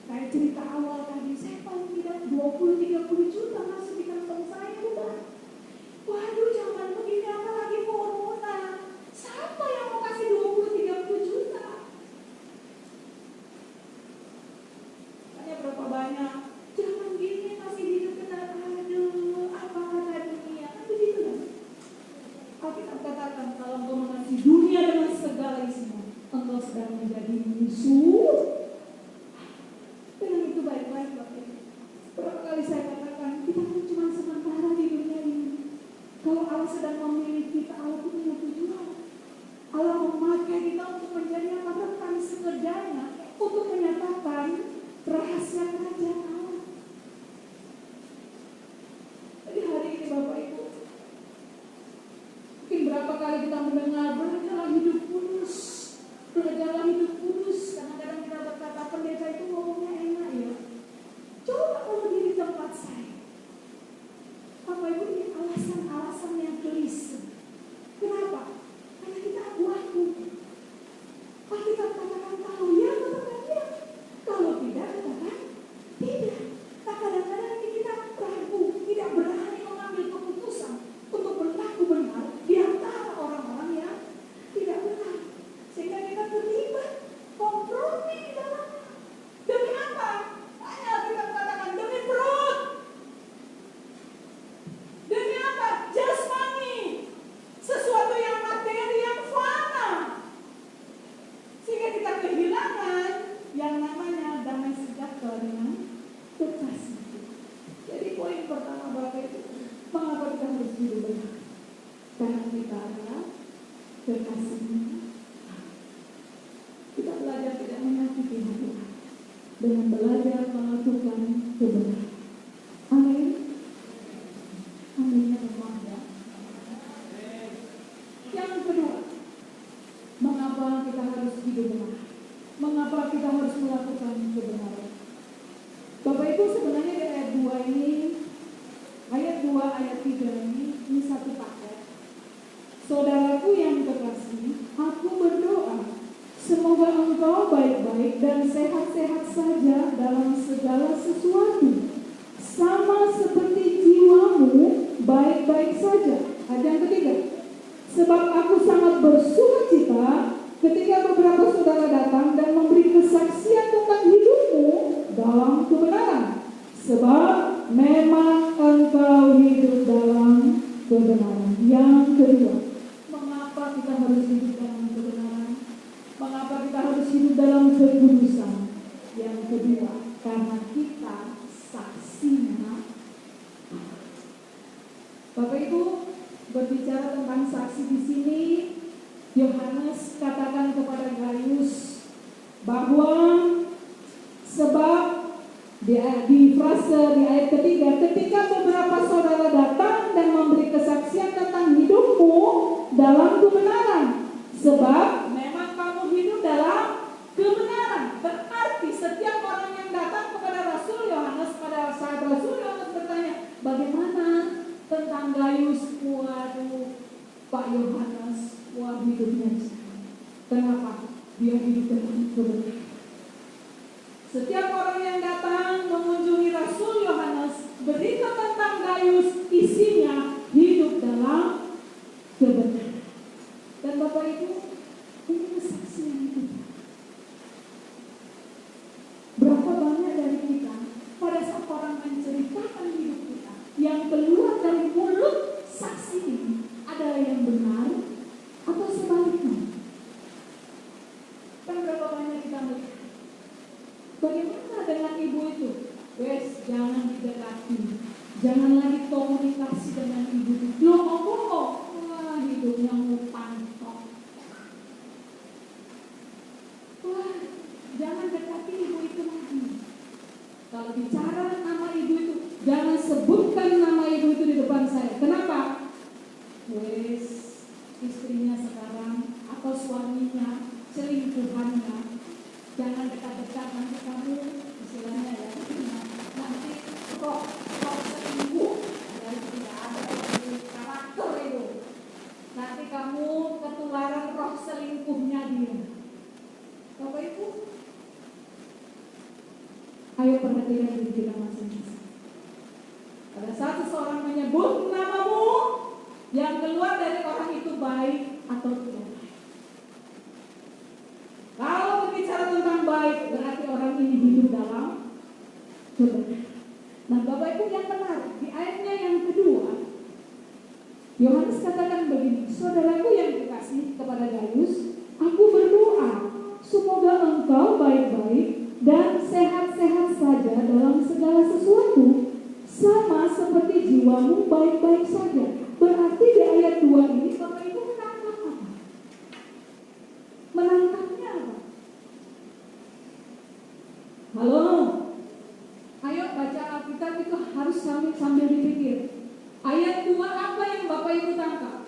kayak cerita awal tadi, saya paling tidak 20-30 juta masuk di kantong saya, bukan? Waduh, jangan begini, apalagi corona. Siapa yang mau kasih 20-30 juta? Tanya berapa banyak? Jangan gini, masih hidup benar. Aduh, apa kata dunia? Kan begitu kan? Alkitab katakan, kalau engkau mengasihi dunia dengan segala isinya, engkau sedang menjadi musuh. Dengan itu baik-baik Bapak Ibu. Berapa kali saya katakan, kita kan cuma sementara di dunia ini. Kalau Allah sedang memilih kita, Allah punya tujuan. Allah memakai kita untuk menjadi apa? Rekan sekerjanya, untuk menyatakan rahasia kerajaan Allah. Jadi hari ini Bapak Ibu, mungkin berapa kali kita mendengar belajarlah hidup kudus, belajarlah hidup kudus. Kadang-kadang kita berkata pendeta itu ngomongnya enak ya. Coba kalau di tempat saya, Bapak Ibu, ini alasan-alasan yang klise. Kenapa? Karena kita abu-abu. Kita katakan tahu ya, katakan ya. Kalau tidak, katakan tidak. Nah, kadang-kadang kita ragu, tidak berani mengambil keputusan untuk berlaku benar di antara orang-orang yang tidak benar. Sehingga kita terlibat kompromi di dalamnya. Demi apa? Hanya kita katakan demi perut. Demi apa? Jasmani. Sesuatu yang materi, yang fana. Sehingga kita kehilangan yang namanya damai sejahtera dengan kekasih. Jadi poin pertama Bapak Ibu, mengapa kita harus hidup benar? Karena kita adalah kekasihnya. Kita belajar tidak menyakiti hati Allah dengan belajar melakukan kebenaran. Amin. Amin ya Allah. Yang kedua, mengapa kita harus hidup benar? Mengapa kita harus melakukan kebenaran? Bapak Ibu, sebenarnya di ayat 2 ini, ayat 2, ayat 3 ini satu paket. Saudaraku yang kekasih, aku berdoa, semoga engkau baik-baik dan sehat-sehat saja dalam segala sesuatu, sama seperti jiwamu baik-baik saja. Ayat yang ketiga, sebab aku sangat bersukacita ketika beberapa saudara datang dan memberi kesaksian tentang hidupmu dalam kebenaran, sebab memang engkau hidup dalam kebenaran. Yang kedua, mengapa kita harus hidup dalam kebenaran? Mengapa kita harus hidup dalam kekudusan? berbicara tentang saksi di sini, Yohanes katakan kepada Gaius bahwa sebab di frase di ayat ketiga, ketika beberapa saudara datang dan memberi kesaksian tentang hidupmu dalam kebenaran, sebab memang kamu hidup dalam kebenaran. Berarti setiap orang yang datang kepada Rasul Yohanes pada saat Rasul Yohanes bertanya, bagaimana tentang Gaius? Waduh, Pak Yohanes, wah hidupnya sekarang. Kenapa? Dia hidup dalam kebenaran. Setiap orang yang datang mengunjungi Rasul Yohanes, berita tentang Gaius isinya hidup dalam kebenaran. Dan Bapak Ibu, ini kesaksian kita. Berapa banyak dari kita pada saat orang menceritakan hidup kita, yang keluar dari mulut saksi ini adalah yang benar atau sebaliknya? Kan berapa banyak kita melihat? Bagaimana dengan ibu itu? Wes, jangan didekati, jangan lagi komunikasi dengan ibu itu. Loh, ngomong, wah hidupnya ngutang. Wah, jangan dekati ibu itu lagi. Kalau bicara nama ibu itu, jangan sebutkan nama ibu itu di depan saya. Kenapa? Wes, istrinya sekarang atau suaminya, selingkuhannya. Jangan dekat-dekat, nanti kamu istilahnya ya, nanti roh selingkuh dari tidak ada dari karakter itu. Nanti kamu ketularan roh selingkuhnya dia. Bapak Ibu, ayo perhatikan diri kita masing-masing. Pada saat seseorang menyebut namamu, yang keluar dari orang itu baik atau tidak baik. Kalau berbicara tentang baik, berarti orang ini hidup dalam kebenaran. Nah, Bapak Ibu yang menarik, di ayatnya yang kedua, Yohanes katakan begini, saudaraku yang dikasih kepada Gaius, aku berdoa, semoga engkau baik-baik dan sehat-sehat saja dalam segala sesuatu, sama seperti jiwamu baik-baik saja. Berarti di ayat 2 ini, Bapak Ibu menangkap apa? Menangkapnya apa? Halo? Ayo baca Alkitab itu harus sambil dipikir. Ayat 2 apa yang Bapak Ibu tangkap?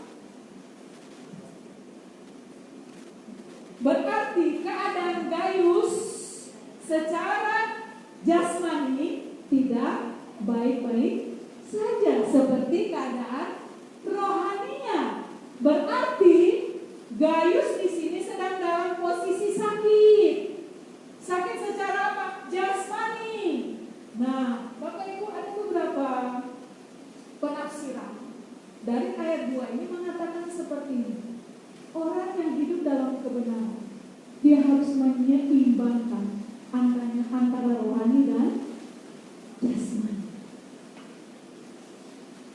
Berarti keadaan Gaius secara jasmani tidak baik-baik saja, seperti keadaan rohaninya. Berarti Gaius di sini sedang dalam posisi sakit. Sakit secara apa? Jasmani. Nah, Bapak Ibu, ada beberapa penafsiran dari ayat 2 ini mengatakan seperti ini. Orang yang hidup dalam kebenaran, dia harus menyeimbangkan antara rohani dan jasmani.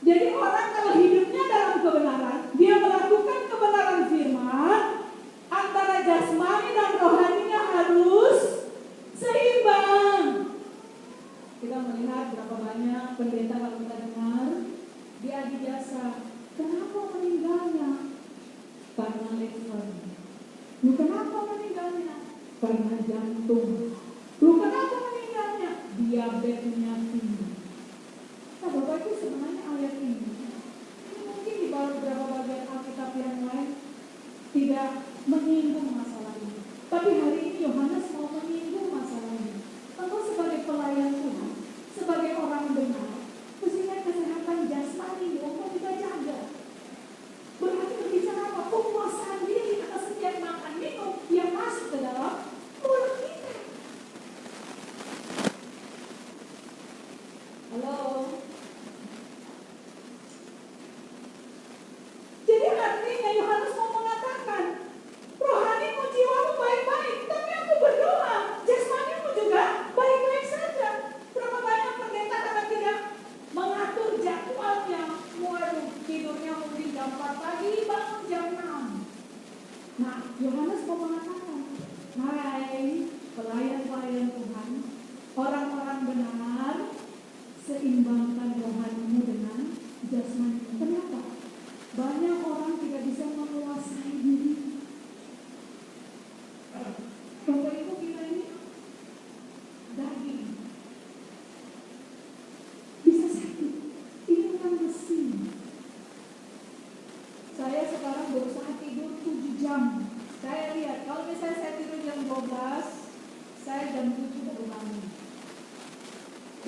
Jadi orang kalau hidupnya dalam kebenaran, dia melakukan kebenaran firman, antara jasmani dan rohaninya harus seimbang. Kita melihat berapa banyak pendeta kalau kita dengar, dia di jasa, kenapa meninggalnya? Karena lever. Kenapa meninggalnya? Karena jantung. Kenapa meninggalnya? Diabetesnya tinggi. Nah, Bapak Ibu, sebenarnya ayat ini mungkin di beberapa bagian Alkitab yang lain tidak menyinggung masalah ini. Tapi hari ini Yohanes mau menyinggung masalah ini. Engkau sebagai pelayan Tuhan, sebagai orang benar, mestinya kesehatan jasmani engkau juga jaga. Berarti berbicara apa? Penguasaan diri atas setiap makan minum yang masuk ke dalam mulut kita. Halo. Jadi artinya Yohanes mau mengatakan, rohanimu, jiwamu baik-baik, tapi aku berdoa, jasmanimu juga baik-baik saja. Berapa banyak pendeta karena tidak mengatur jadwalnya, waduh, tidurnya mungkin jam 4 pagi, bangun jam 6. Nah, Yohanes mau mengatakan, hai pelayan-pelayan Tuhan, orang-orang benar, seimbang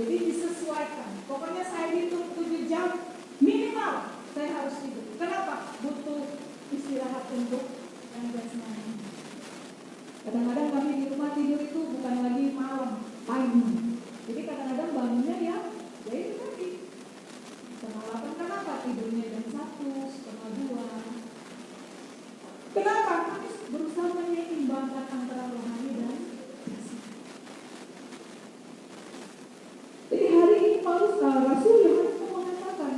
Jadi disesuaikan. Pokoknya saya hitung 7 jam minimal saya harus tidur. Kenapa? Butuh istirahat untuk yang jasmani. Kadang-kadang kami di rumah tidur itu bukan lagi malam, pagi. Jadi kadang-kadang bangunnya ya itu tadi. Setengah 8, kenapa tidurnya jam 1, setengah 2? Kenapa? Kami berusaha menyeimbangkan antara rohani dan jasmani. Jadi hari ini Paulus Rasul Yohanes mengatakan,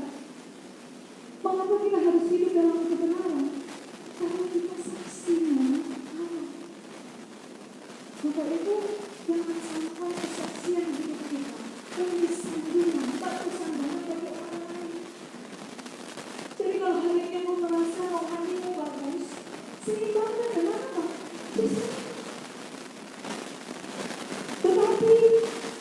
mengapa kita harus hidup dalam kebenaran? Karena kita saksinya Allah. Bapak Ibu, jangan sampai kesaksian hidup kita menjadi sandungan, batasan banget bagi orang lain. Jadi kalau hari ini kamu merasa rohanimu bagus, seimbangkan dengan apa? Bisa. Tetapi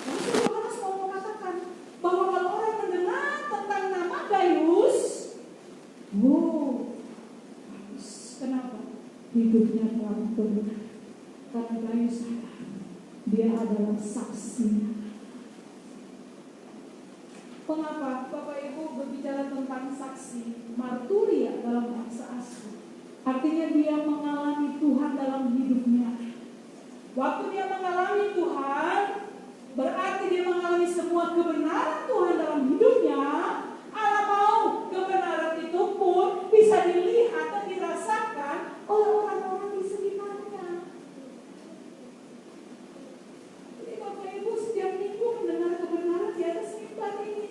Rasul Yohanes mau mengatakan bahwa kalau orang mendengar tentang nama Gaius, bagus. Kenapa? Hidupnya telah benar. Karena Gaius sadar dia adalah saksinya. Mengapa Bapak Ibu berbicara tentang saksi? Marturia dalam bahasa asli artinya dia mengalami Tuhan dalam hidupnya. Waktu dia mengalami Tuhan, berarti dia mengalami semua kebenaran Tuhan dalam hidupnya. Allah mau kebenaran itu pun bisa dilihat dan dirasakan oleh orang-orang di sekitarnya. Jadi Bapak Ibu setiap minggu mendengar kebenaran di atas mimbar ini,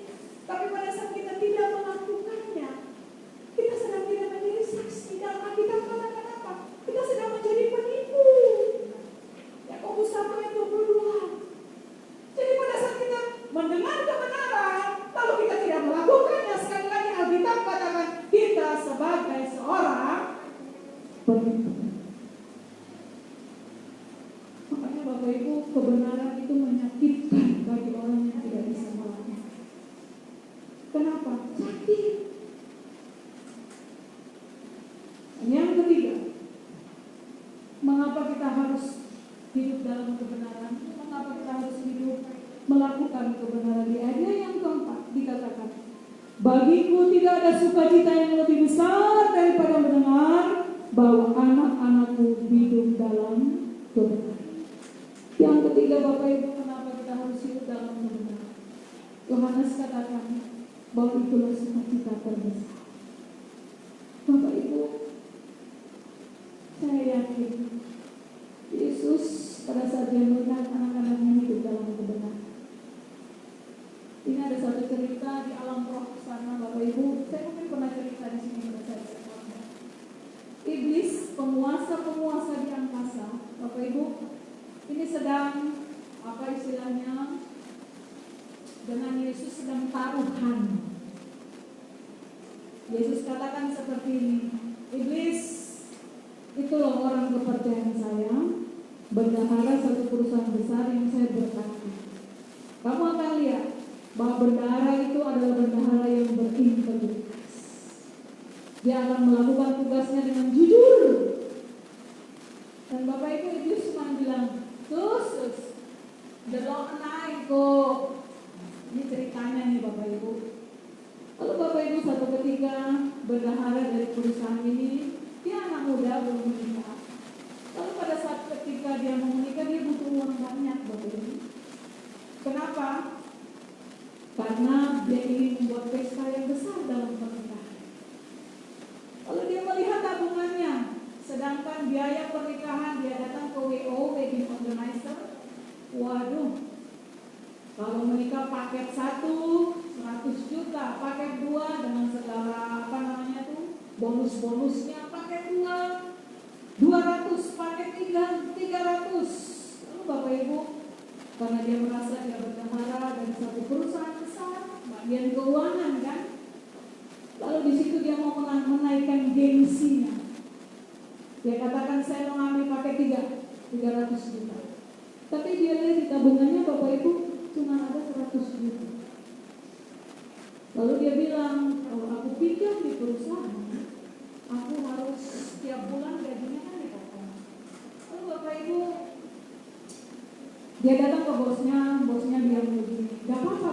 tapi pada saat kita tidak melakukannya, kita sedang tidak menjadi saksi. Dalam Alkitab katakan apa? Kita sedang menjadi penipu. Yakobus 1 ayat 22. Jadi pada saat kita mendengar kebenaran, lalu kita tidak melakukannya, sekali lagi Alkitab katakan kita sebagai seorang penipu. Makanya Bapak Ibu, kebenaran itu menyakitkan bagi orang yang tidak bisa melakukan. Kenapa? Sakit. Yang ketiga, mengapa kita harus hidup dalam kebenaran? Mengapa kita harus hidup melakukan kebenaran? Di ayat yang keempat dikatakan, bagiku tidak ada sukacita yang lebih besar daripada mendengar bahwa anak-anakku hidup dalam kebenaran. Yang ketiga Bapak Ibu, kenapa kita harus hidup dalam kebenaran? Yohanes katakan bahwa itulah sukacita terbesar. Bapak Ibu, saya yakin Yesus pada saat dia melihat anak-anaknya hidup dalam kebenaran. Ini ada satu cerita di alam roh sana Bapak Ibu. Saya mungkin pernah cerita di sini pada saat saya sekolah. Iblis, penguasa-penguasa di angkasa, Bapak Ibu, ini sedang apa istilahnya? Dengan Yesus sedang taruhan. Yesus katakan seperti ini, Iblis, itu loh orang kepercayaan saya, bendahara satu perusahaan besar yang saya berkati. Kamu akan lihat bahwa bendahara itu adalah bendahara yang berintegritas. Dia akan melakukan tugasnya dengan jujur. Dan Bapak Ibu, Iblis cuma bilang, sus, delok naik kok. Ini ceritanya nih Bapak Ibu. Lalu Bapak Ibu satu ketika bendahara dari perusahaan ini, dia anak muda belum menikah. Lalu pada saat ketika dia mau menikah, dia butuh uang banyak Bapak Ibu. Kenapa? Karena dia ingin membuat pesta yang besar dalam pernikahan. Lalu dia melihat tabungannya, sedangkan biaya pernikahan dia datang ke WO, wedding organizer. Waduh, kalau menikah paket 1 100 juta, paket 2 dengan segala apa namanya tuh bonus-bonusnya, paket 2 200, paket 3 300. Lalu Bapak Ibu, karena dia merasa dia bendahara dari satu perusahaan besar, bagian keuangan kan, lalu di situ dia mau menaikkan gengsinya. Dia katakan saya mau ambil paket 300 juta. Tapi dia lihat di tabungannya Bapak Ibu cuma ada 100 juta. Lalu dia bilang, kalau aku pinjam di perusahaan, aku harus setiap bulan gajinya kan dipotong. Lalu Bapak Ibu, dia datang ke bosnya bilang begini, gak apa-apa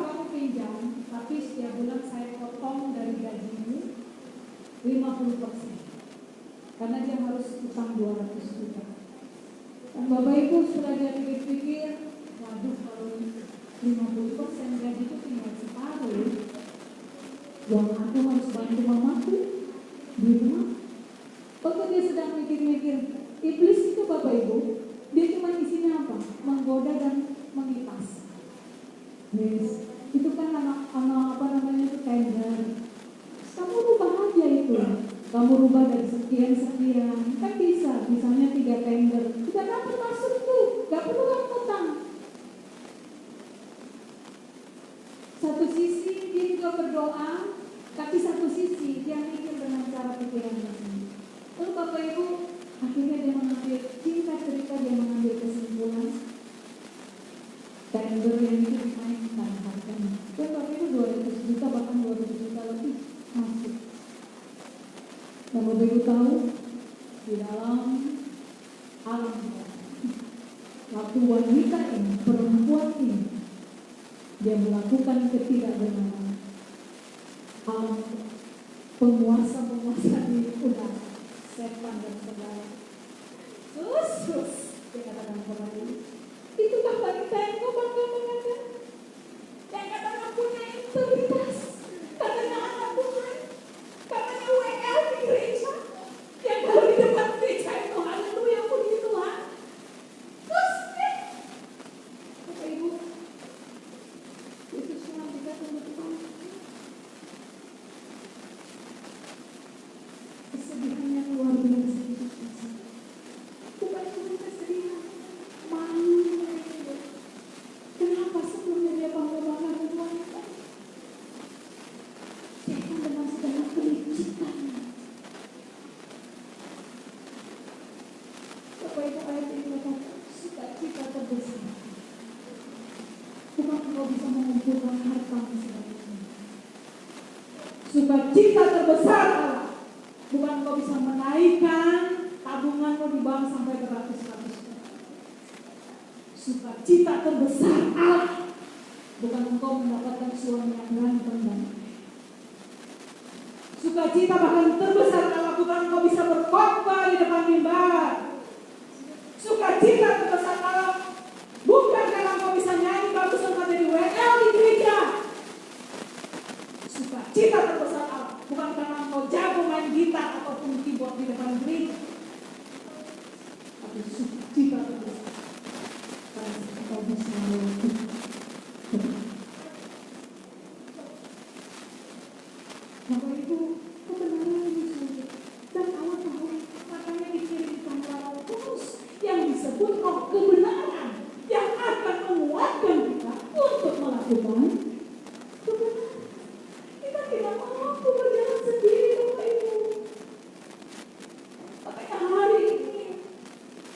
karena dia harus utang 200 juta. Dan Bapak Ibu setelah dia pikir-pikir, waduh kalau 50% gaji itu tinggal separuh, yang aku harus bantu mamaku di rumah. Waktu dia sedang mikir-mikir, iblis itu Bapak Ibu, dia cuma isinya apa? Menggoda dan mengipas. Yes. Itu kan anak apa namanya itu tender. Kamu rubah aja itu. Kamu rubah dari sekian kan bisa. Misalnya 3 tender, tidak dapat masuk tuh, gak perlu kamu utang. Satu sisi dia juga berdoa, tapi satu sisi dia mikir dengan cara pikiran sendiri. Lalu Bapak Ibu akhirnya dia mengambil singkat cerita, dia mengambil kesimpulan tender yang itu dimainkan harganya. Dan Bapak Ibu 200 juta bahkan 200 juta lebih masuk. Dan Bapak Ibu tahu di dalam alam waktu wanita ini, perempuan ini, dia melakukan ketidakbenaran. Alam penguasa-penguasa di udara, setan dan saudara. Terus dia katakan kepada dia, itukah wanita yang kau bangga-banggakan? Yang katakan punya integritas, katanya anak Tuhan, katanya WL di gereja, yang kalau di depan gereja itu haleluya puji Tuhan. Terus Bapak Ibu, itu semua juga teman-teman. Kesedihannya luar biasa. Bukan cuma kesedihan, malu. Kenapa sebelumnya dia bangga-banggakan wanita? Setan dengan segala kelicikan. Bapak Ibu, ayat ini berkata, sukacita terbesar. Bukan engkau bisa mengumpulkan harta sebanyak-banyaknya. Sukacita terbesar Allah. Bukan engkau bisa menaikkan tabunganmu di bank sampai beratus-ratus. Sukacita terbesar Allah. Bukan engkau mendapatkan suami yang ganteng dan sukacita bahkan terbesar Allah. Bukan engkau bisa berkhotbah di depan mimbar. Sukacita terbesar Allah. Bukan karena engkau bisa nyanyi bagus sama dari WL di gereja. Sukacita terbesar Allah. Bukan karena engkau jago main gitar ataupun keyboard di depan gereja. Tapi sukacita terbesar karena engkau bisa melakukan. Bapak Ibu, kebenaran ini sulit. Dan Allah tahu, makanya dikirimkan Roh Kudus yang disebut roh kebenaran yang akan menguatkan kita untuk melakukan kebenaran. Kita tidak mampu berjalan sendiri, Bapak Ibu. Makanya hari ini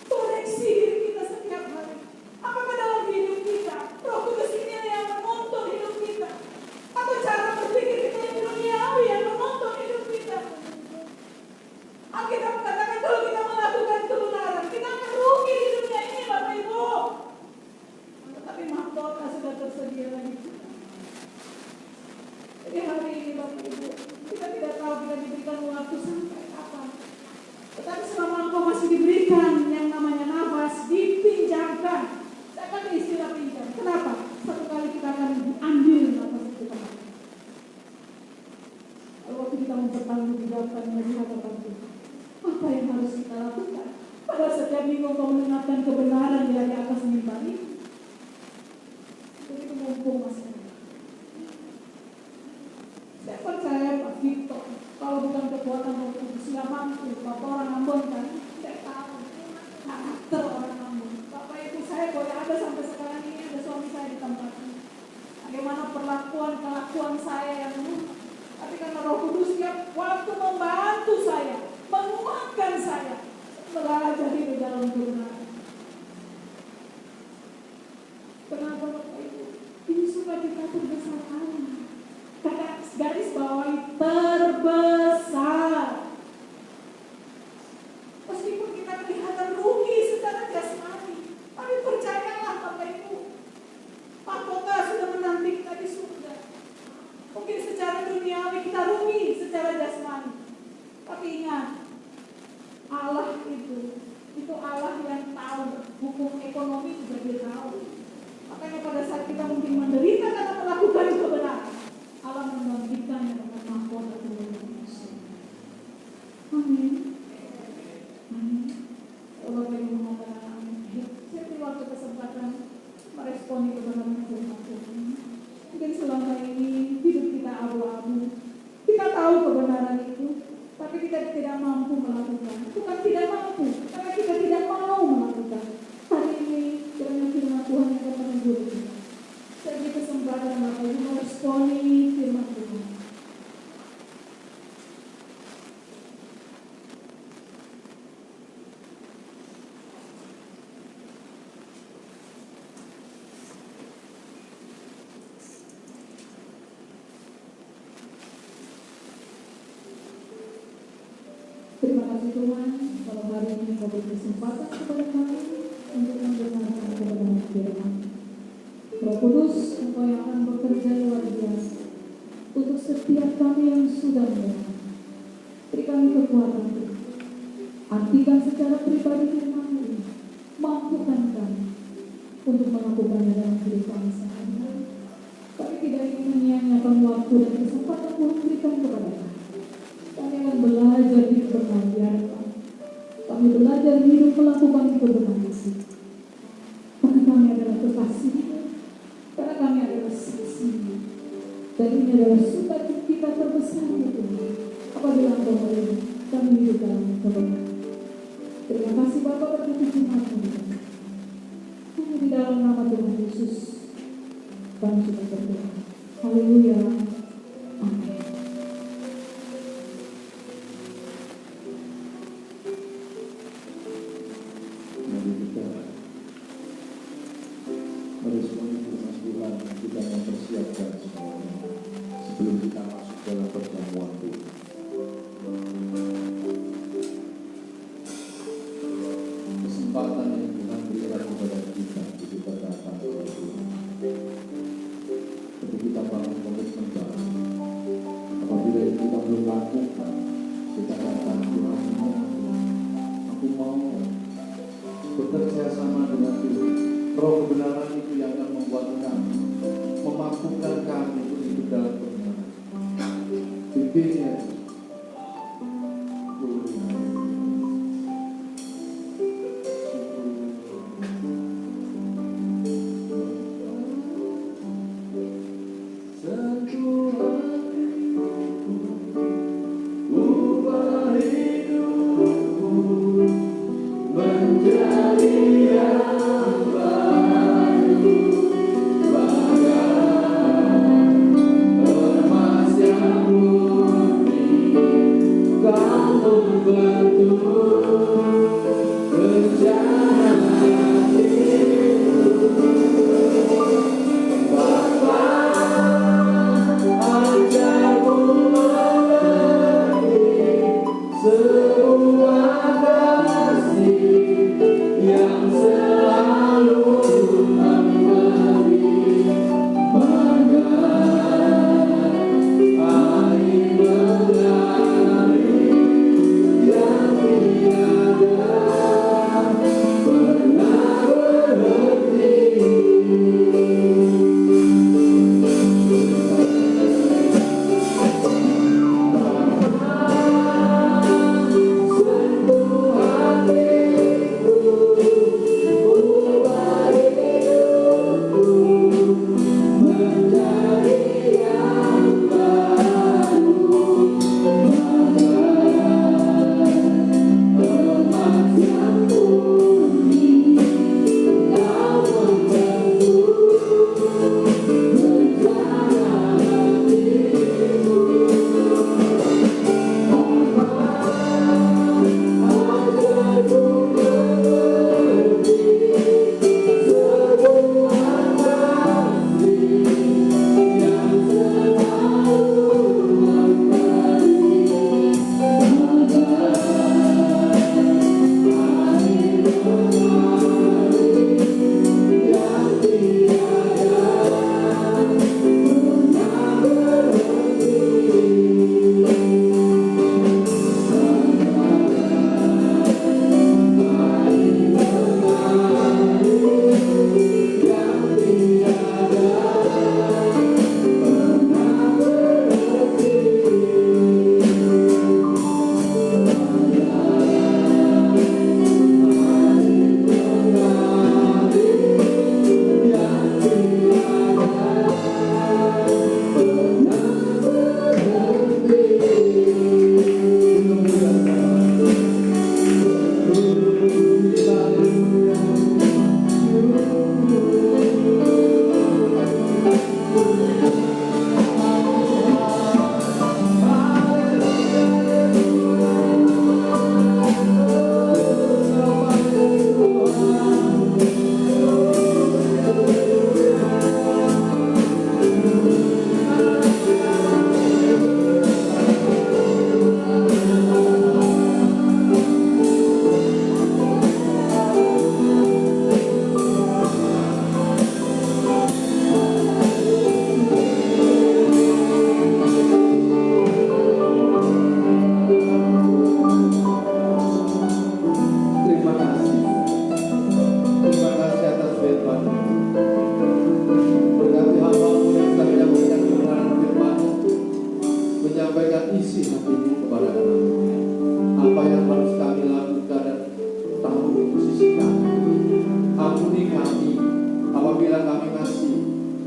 koreksi diri kita setiap hari. Apakah dalam hidup kita Roh Kudus ini yang menuntun hidup kita, atau cara berpikir kita yang duniawi yang menuntun hidup kita? Alkitab mengatakan kalau kita melakukan kebenaran, kita akan rugi di dunia ini, Bapak Ibu. Tetapi mahkota sudah tersedia lagi. Jadi hari ini Bapak Ibu, kita tidak tahu kita diberikan waktu sampai kapan. Tetapi selama engkau masih diberikan yang namanya nafas, dipinjamkan. Saya akan istilah pinjam. Kenapa? Satu kali kita akan diambil nafas itu kembali. Kalau waktu kita mempertanggungjawabkan lagi hadapan Tuhan, apa yang harus kita lakukan? Pada setiap minggu engkau mendengarkan kebenaran dari atas mimbar ini. Itu mumpung masih ada. Saya percaya Pak Victor, kalau bukan kekuatan Roh Kudus tidak mampu. Bapak orang Ambon kan, saya tahu karakter orang Ambon. Bapak Ibu saya boleh ada sampai sekarang ini, ada suami saya di tempat ini. Bagaimana kelakuan saya yang tapi karena Roh Kudus tiap waktu membantu saya, menguatkan saya belajar di dalam kebenaran. Kenapa Bapak Ibu? Ini sukacita terbesar Allah. Kata garis bawahi terbesar. Meskipun kita kelihatan rugi secara jasmani, tapi percayalah Bapak Ibu, mahkota sudah menanti kita di surga. Mungkin secara duniawi kita rugi secara jasmani, tapi ingat, Allah itu Allah yang tahu hukum ekonomi juga dia tahu. Makanya pada saat kita mungkin menderita karena melakukan kebenaran, Allah membangkitkannya dengan mahkota kemuliaan. Amin. Amin. Kalau Bapak Ibu mengatakan amin, saya beri waktu kesempatan meresponi kebenaran firman Tuhan. Mungkin selama ini hidup kita abu-abu. Kita tahu kebenaran itu, tapi kita tidak mampu melakukan. Bukan tidak mampu, karena kita tidak mau melakukan. Hari ini kiranya firman Tuhan yang akan menegur kita. Saya beri kesempatan Bapak Ibu meresponi firman Tuhan. Terima kasih Tuhan, kalau hari ini kau beri kesempatan kepada kami untuk mendengarkan kebenaran firman. Roh Kudus, Engkau yang akan bekerja luar biasa untuk setiap kami yang sudah mendengar. Beri kami kekuatan Tuhan. Artikan secara pribadi firman ini, mampukan kami untuk melakukannya dalam kehidupan sehari-hari. Kami tidak ingin menyia-nyiakan waktu dan kesempatan Tuhan berikan kepada kami. Kami akan belajar hidup berbahagia. Kami belajar hidup melakukan kebenaran itu. Karena kami adalah kekasih, karena kami adalah saksi. Dan ini adalah sukacita terbesar itu. Apabila Engkau melihat kami hidup dalam kebenaran. Terima kasih Bapa berkati Jumat ini. Hanya di dalam nama Tuhan Yesus kami sudah berdoa. Haleluya. Amin. Meresponi firman Tuhan, kita mempersiapkan semuanya sebelum kita masuk dalam perjamuan Tuhan. Kesempatan yang Tuhan berikan kepada kita untuk datang kepada Tuhan. Tapi kita bangun komitmen baru. Apabila itu kita belum lakukan, kita datang Tuhan, aku mau bekerja sama dengan Tuhan. Roh kebenaran itu yang akan membuat kami, memampukan kami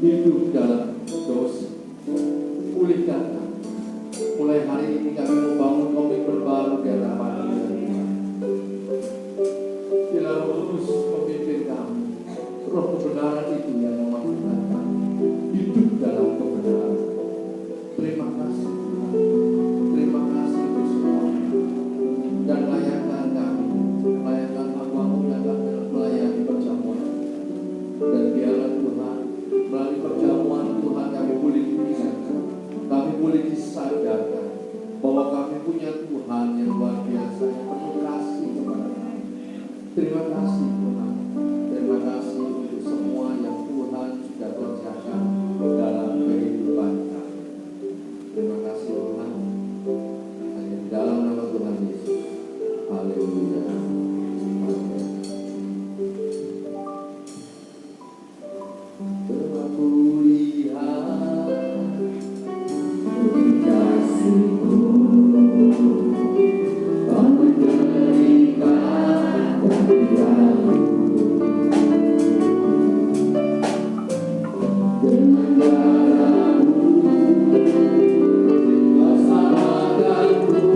hidup dalam dosa. Pulihkan kami. Mulai hari ini kami membangun komitmen baru di hadapan Tuhan. Biarlah Roh Kudus memimpin kami. Roh kebenaran itu yang memampukan kami hidup dalam kebenaran. Terima kasih Tuhan. Terima kasih untuk semua. Dan layakkan kami, layakkan hamba-Mu yang akan melayani perjamuan. Dan biarlah Tuhan, melalui perjamuan Tuhan kami boleh diingatkan, kami boleh disadarkan bahwa kami punya Tuhan yang luar biasa, yang penuh kasih kepada kami. Terima kasih Tuhan. Terima kasih untuk semua yang Tuhan sudah kerjakan dalam kehidupan kami. Terima kasih Tuhan. Hanya di dalam nama Tuhan Yesus. Haleluya. Amin. Telah kulihat kasih-Mu, Kau memberikan hadiah-Mu dengan darah-Mu, dengan selamatkan-Mu.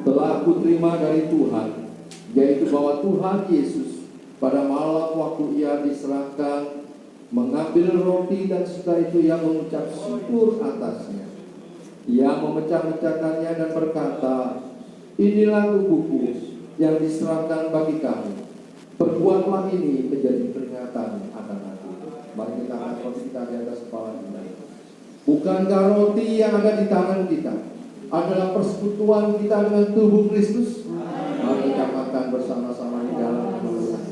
telah kuterima dari Tuhan, yaitu bahwa Tuhan Yesus pada malam waktu ia diserahkan mengambil roti, dan setelah itu ia mengucap syukur atasnya. Ia memecah-mecahkannya dan berkata, "Inilah tubuhku yang diserahkan bagi kamu. Perbuatlah ini menjadi peringatan akan aku." Mari kita angkat roti kita di atas kepala kita. Bukankah roti yang ada di tangan kita adalah persekutuan kita dengan tubuh Kristus? Mari kita makan bersama-sama di dalam nama Tuhan.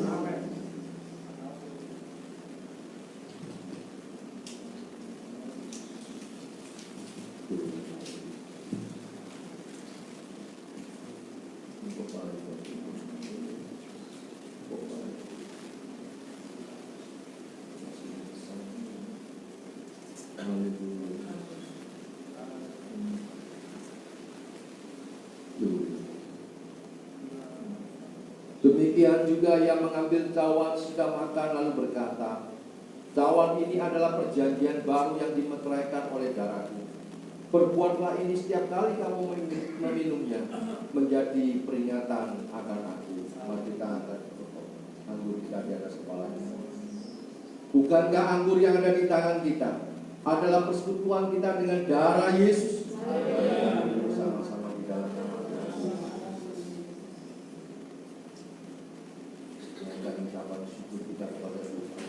Demikian juga yang mengambil cawan sudah makan lalu berkata, "Cawan ini adalah perjanjian baru yang dimeteraikan oleh darahku. Perbuatlah ini setiap kali kamu meminumnya menjadi peringatan akan aku." Mari kita angkat anggur kita di atas kepala kita. Bukankah anggur yang ada di tangan kita adalah persekutuan kita dengan darah Yesus? Bersama-sama di dalam nama Tuhan. Dan ucapan syukur kita kepada Tuhan.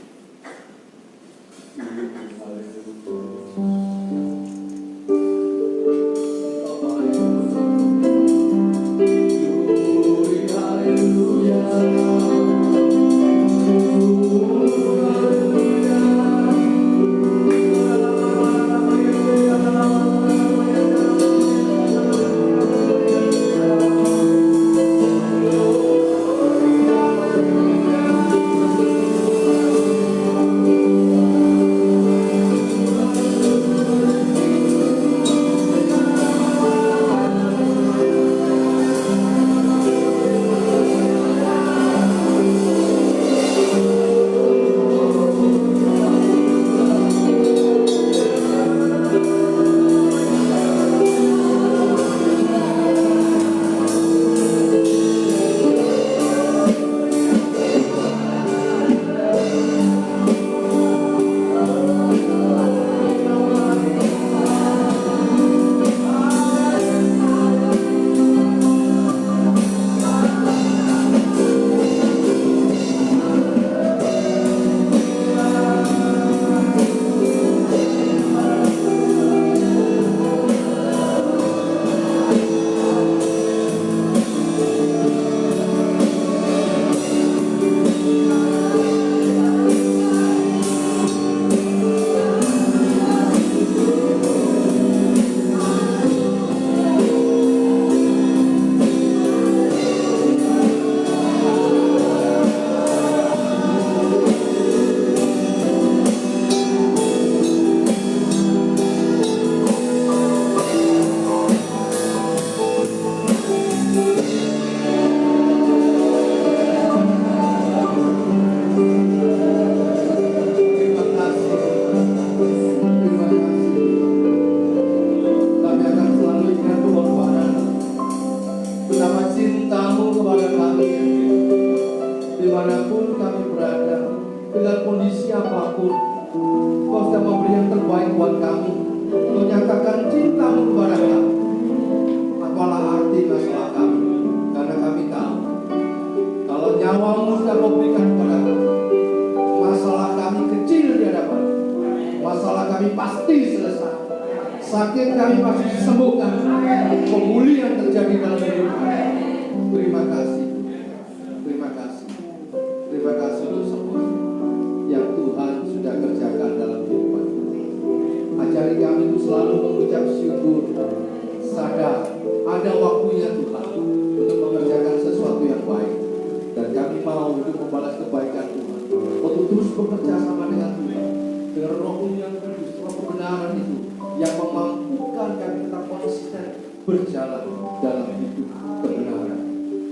Dimanapun kami berada, dengan kondisi apapun, Kau sudah memberi yang terbaik buat kami, menyatakan cinta-Mu kepada kami. Apalah arti masalah kami, karena kami tahu kalau nyawa-Mu sudah Kau berikan kepada kami, masalah kami kecil di hadapan, masalah kami pasti selesai, sakit kami pasti disembuhkan, pemulihan terjadi dalam hidup kami. Terima kasih. Terima kasih. Terima kasih untuk semua yang Tuhan sudah kerjakan dalam kehidupan kami. Ajari kami untuk selalu mengucap syukur, sadar ada waktunya Tuhan untuk mengerjakan sesuatu yang baik, dan kami mau untuk membalas kebaikan Tuhan, untuk terus bekerja sama dengan Tuhan, dengan Roh-Mu yang kudus, Roh kebenaran itu yang memampukan kami tetap konsisten berjalan dalam hidup kebenaran,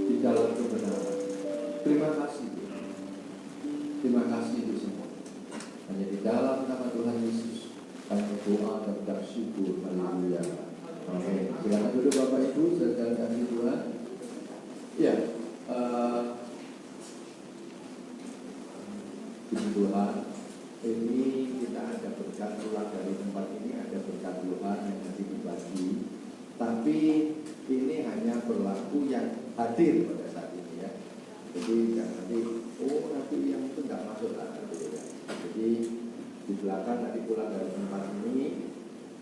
di dalam kebenaran. Terima kasih Tuhan. Terima kasih untuk semua. Hanya di dalam nama Tuhan Yesus kami berdoa dan bersyukur. Haleluya. Amin. Silakan duduk Bapak Ibu, serta kami Tuhan. Tapi ini hanya berlaku yang hadir pada saat ini ya. Jadi jangan nanti, nanti yang itu nggak masuk lah gitu ya. Jadi di belakang nanti pulang dari tempat ini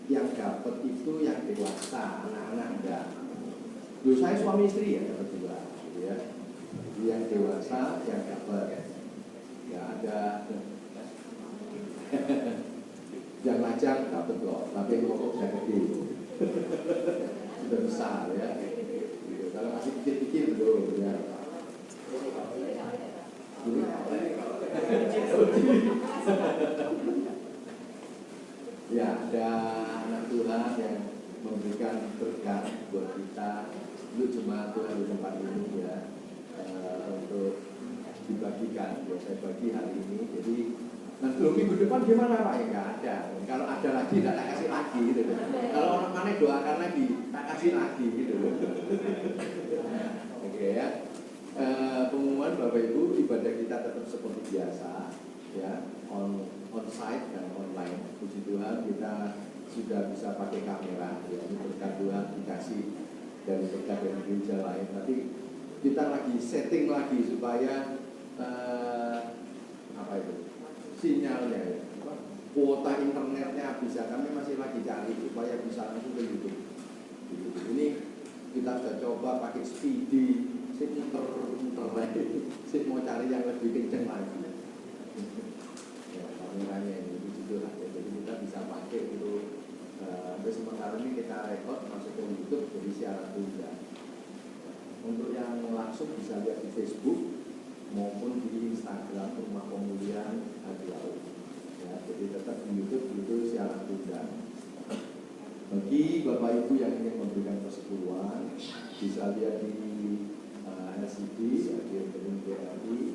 yang dapat itu yang dewasa, anak-anak enggak. Dulu saya suami istri ya dapat juga, gitu ya. Yang dewasa yang dapat, ya ada. Yang lajang dapat kok, tapi yang pokok sudah gede, sudah besar ya. Gitu. Kalau masih kecil-kecil belum ya. Ya, ada anak Tuhan yang memberikan berkat buat kita. Itu cuma Tuhan di tempat ini ya, untuk dibagikan. Ya, saya bagi hari ini. Jadi nanti minggu depan gimana Pak? Ya nggak ada. Kalau ada lagi tidak tak kasih lagi gitu. Kalau orang mana doakan lagi, tak kasih lagi gitu. Oke ya. Pengumuman Bapak Ibu, ibadah kita tetap seperti biasa ya, on site dan online. Puji Tuhan kita sudah bisa pakai kamera ya, ini berkat Tuhan dikasih dari berkat dari gereja lain. Tapi kita lagi setting lagi supaya apa itu sinyalnya ya, kuota internetnya bisa, kami masih lagi cari supaya bisa langsung ke YouTube. Ini kita sudah coba pakai speedy, saya mau cari yang lebih kenceng lagi. Ya, kameranya ini begitu lah. Ya. Jadi kita bisa pakai itu. Terus sementara ini kita rekod masuk ke YouTube jadi siaran tunda. Untuk yang langsung bisa lihat di Facebook maupun di Instagram Rumah Pemulihan Hati Laut. Ya, jadi tetap di YouTube itu siaran tunda. Bagi Bapak Ibu yang ingin memberikan persepuluhan bisa lihat di LCD, di rekening BRI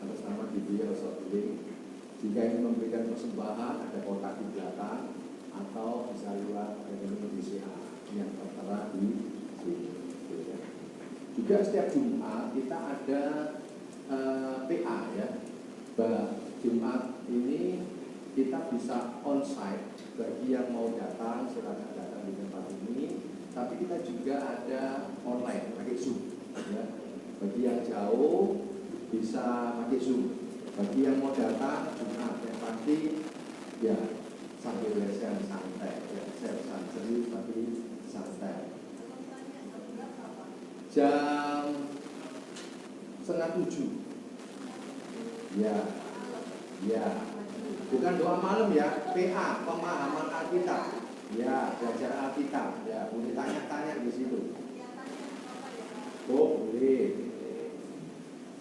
atas nama Dibiya Sotuling. Jika ingin memberikan persembahan ada kotak di belakang atau bisa lewat rekening BCA yang tertera di sini. Juga setiap Jumat kita ada PA ya. Jumat ini kita bisa on-site. Bagi yang mau datang silakan datang di tempat ini. Tapi kita juga ada online pakai Zoom ya. Bagi yang jauh bisa pakai Zoom. Bagi yang mau datang Jumat yang pasti ya sambil lesehan santai ya, saya serius tapi santai. Jam 6:30 ya bukan doa malam ya, PA pemahaman Alkitab. Ya, belajar Alkitab. Ya, boleh tanya-tanya di situ. Oh, boleh.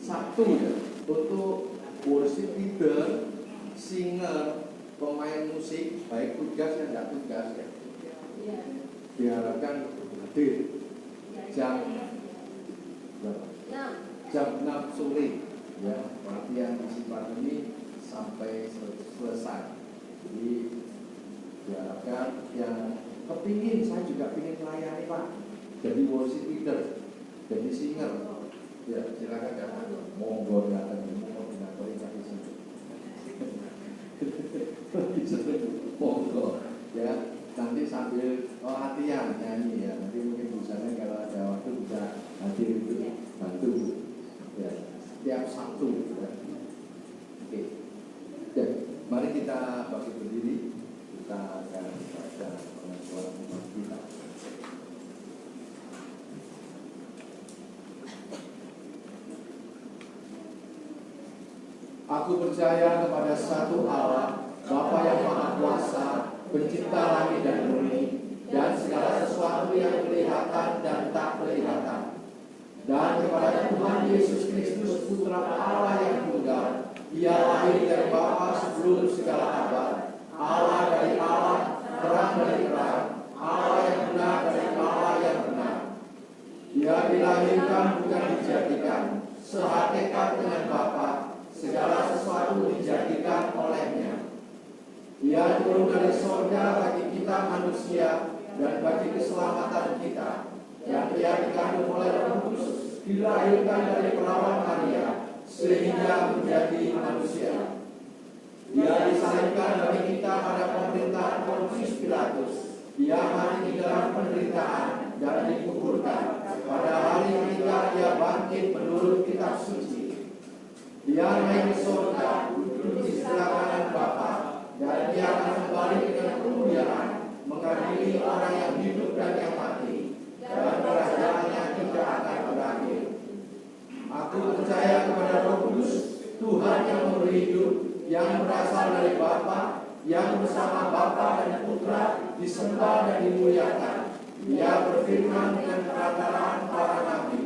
Sabtu ya, untuk worship leader, singer, pemain musik, baik tugas dan tidak tugas ya. Diharapkan hadir jam berapa? Jam 6 sore. Ya, latihan misi ini sampai selesai. Jadi diharapkan yang kepingin, saya juga ingin melayani Pak, jadi worship leader, jadi singer, ya silakan datang, monggo datang, koordinator di sini, monggo, ya nanti sambil latihan nyanyi ya, nanti mungkin misalnya kalau ada waktu bisa hadir itu bantu, ya setiap Sabtu, ya. Oke, ya mari kita bagi berdiri. Kita akan baca pengakuan umat kita. Aku percaya kepada satu Allah, Bapa yang Maha Kuasa, Pencipta langit dan bumi, dan segala sesuatu yang kelihatan dan tak kelihatan. Dan kepada Tuhan Yesus Kristus, Putra Allah yang tunggal, Ia lahir dari Bapa sebelum segala abad. Allah dari Allah, terang dari terang, Allah yang benar dari Allah yang benar. Dia dilahirkan bukan dijadikan, sehakikat dengan Bapa, segala sesuatu dijadikan olehnya. Dia turun dari surga bagi kita manusia dan bagi keselamatan kita. Dan Dia dikandung oleh Roh Kudus, dilahirkan dari perawan Maria, sehingga menjadi manusia. Dia disalibkan bagi kita pada pemerintahan Pontius Pilatus. Dia mati di dalam penderitaan dan dikuburkan. Pada hari ketiga dia bangkit menurut kitab suci. Dia naik ke surga, duduk di sebelah kanan Bapa, dan dia akan kembali dengan kemuliaan, mengadili orang yang hidup dan yang mati, dan kerajaannya tidak akan berakhir. Aku percaya kepada Roh Kudus, Tuhan yang memberi hidup, yang berasal dari Bapa, yang bersama Bapa dan Putra disembah dan dimuliakan. Dia berfirman dengan perkataan para nabi.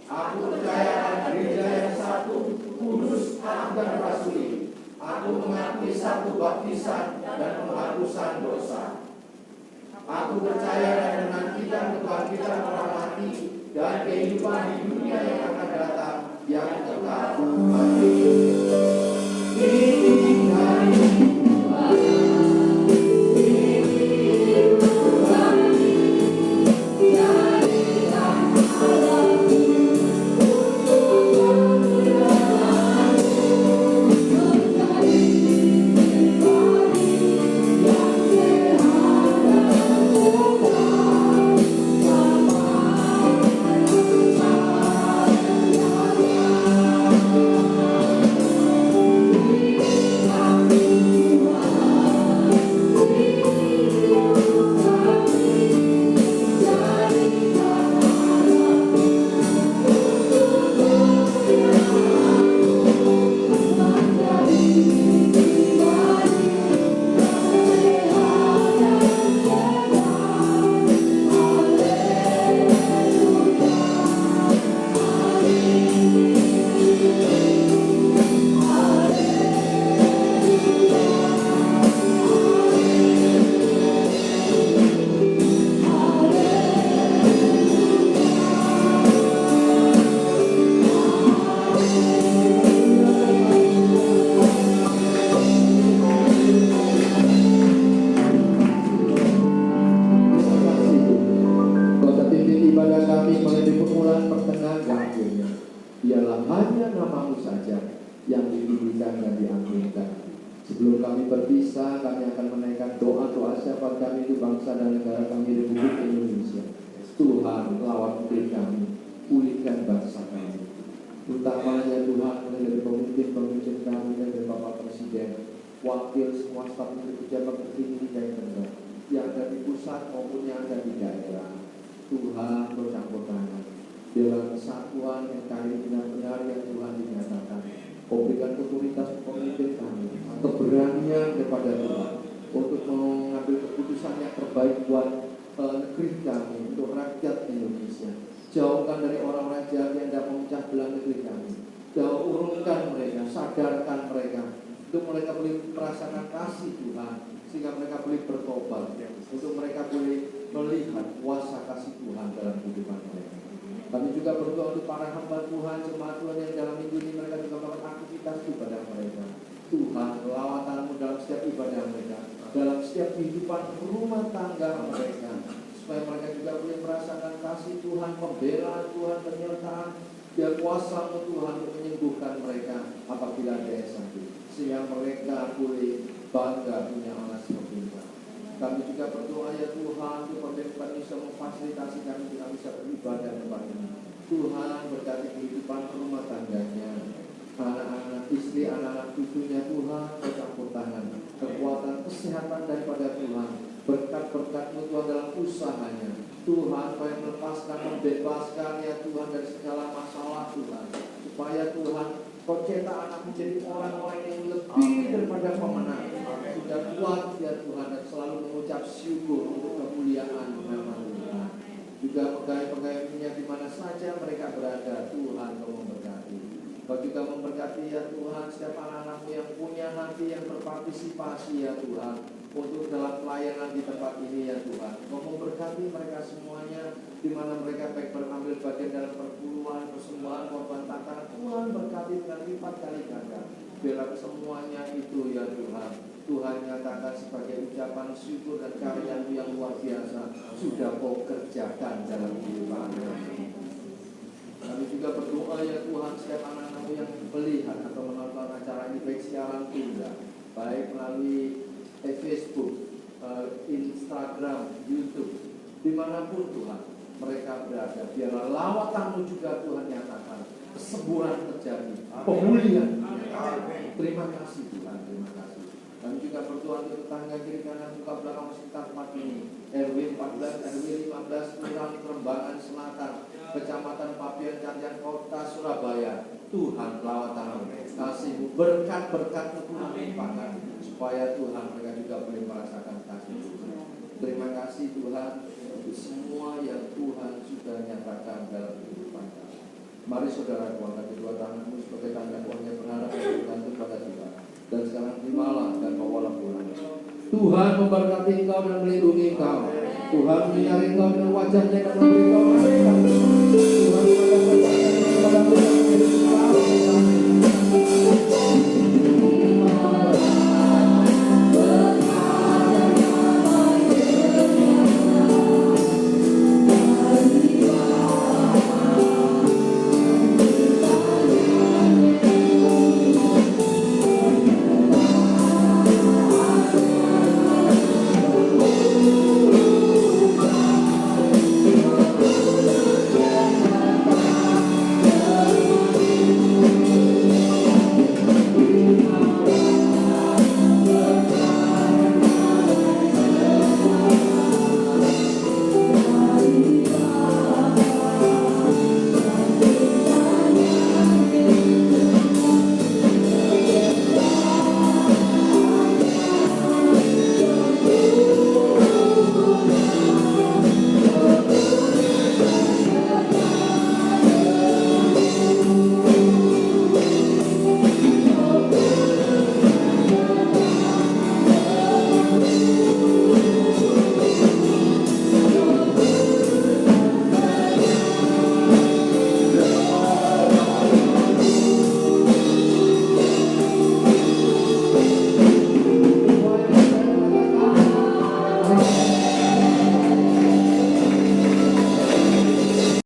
Aku percaya pada gereja yang satu, kudus, dan rasuli. Aku mengakui satu baptisan dan penghapusan dosa. Aku percaya dengan kita kebangkitan orang mati dan kehidupan di dunia yang akan datang yang kekal. Kami juga berdoa ya Tuhan, setiap anak-anak kamu yang melihat atau menonton acara ini baik siaran tunda, baik melalui Facebook, Instagram, YouTube, dimanapun Tuhan mereka berada, biarlah lawatanmu juga Tuhan nyatakan, kesembuhan terjadi, pemulihan. Terima kasih Tuhan, terima kasih. Kami juga berdoa untuk tetangga kiri kanan muka belakang sekitar tempat ini, RW 14, RW 15, Kelurahan Kerembangan Selatan, Kecamatan Papian, Candian, Kota Surabaya. Tuhan lawatanmu, kasih-Mu, berkat-berkat Tuhan limpahkan, supaya Tuhan mereka juga boleh merasakan kasih Tuhan. Terima kasih Tuhan untuk semua yang Tuhan sudah nyatakan dalam kehidupan kami. Mari saudara kuangkat kedua tanganmu sebagai tanda kuangnya berharap dan bergantung pada Tuhan. Dan sekarang terimalah dan bawalah pulang. Tuhan memberkati engkau dan melindungi engkau. Tuhan menyinari engkau dengan wajahnya dan memberi engkau kasih.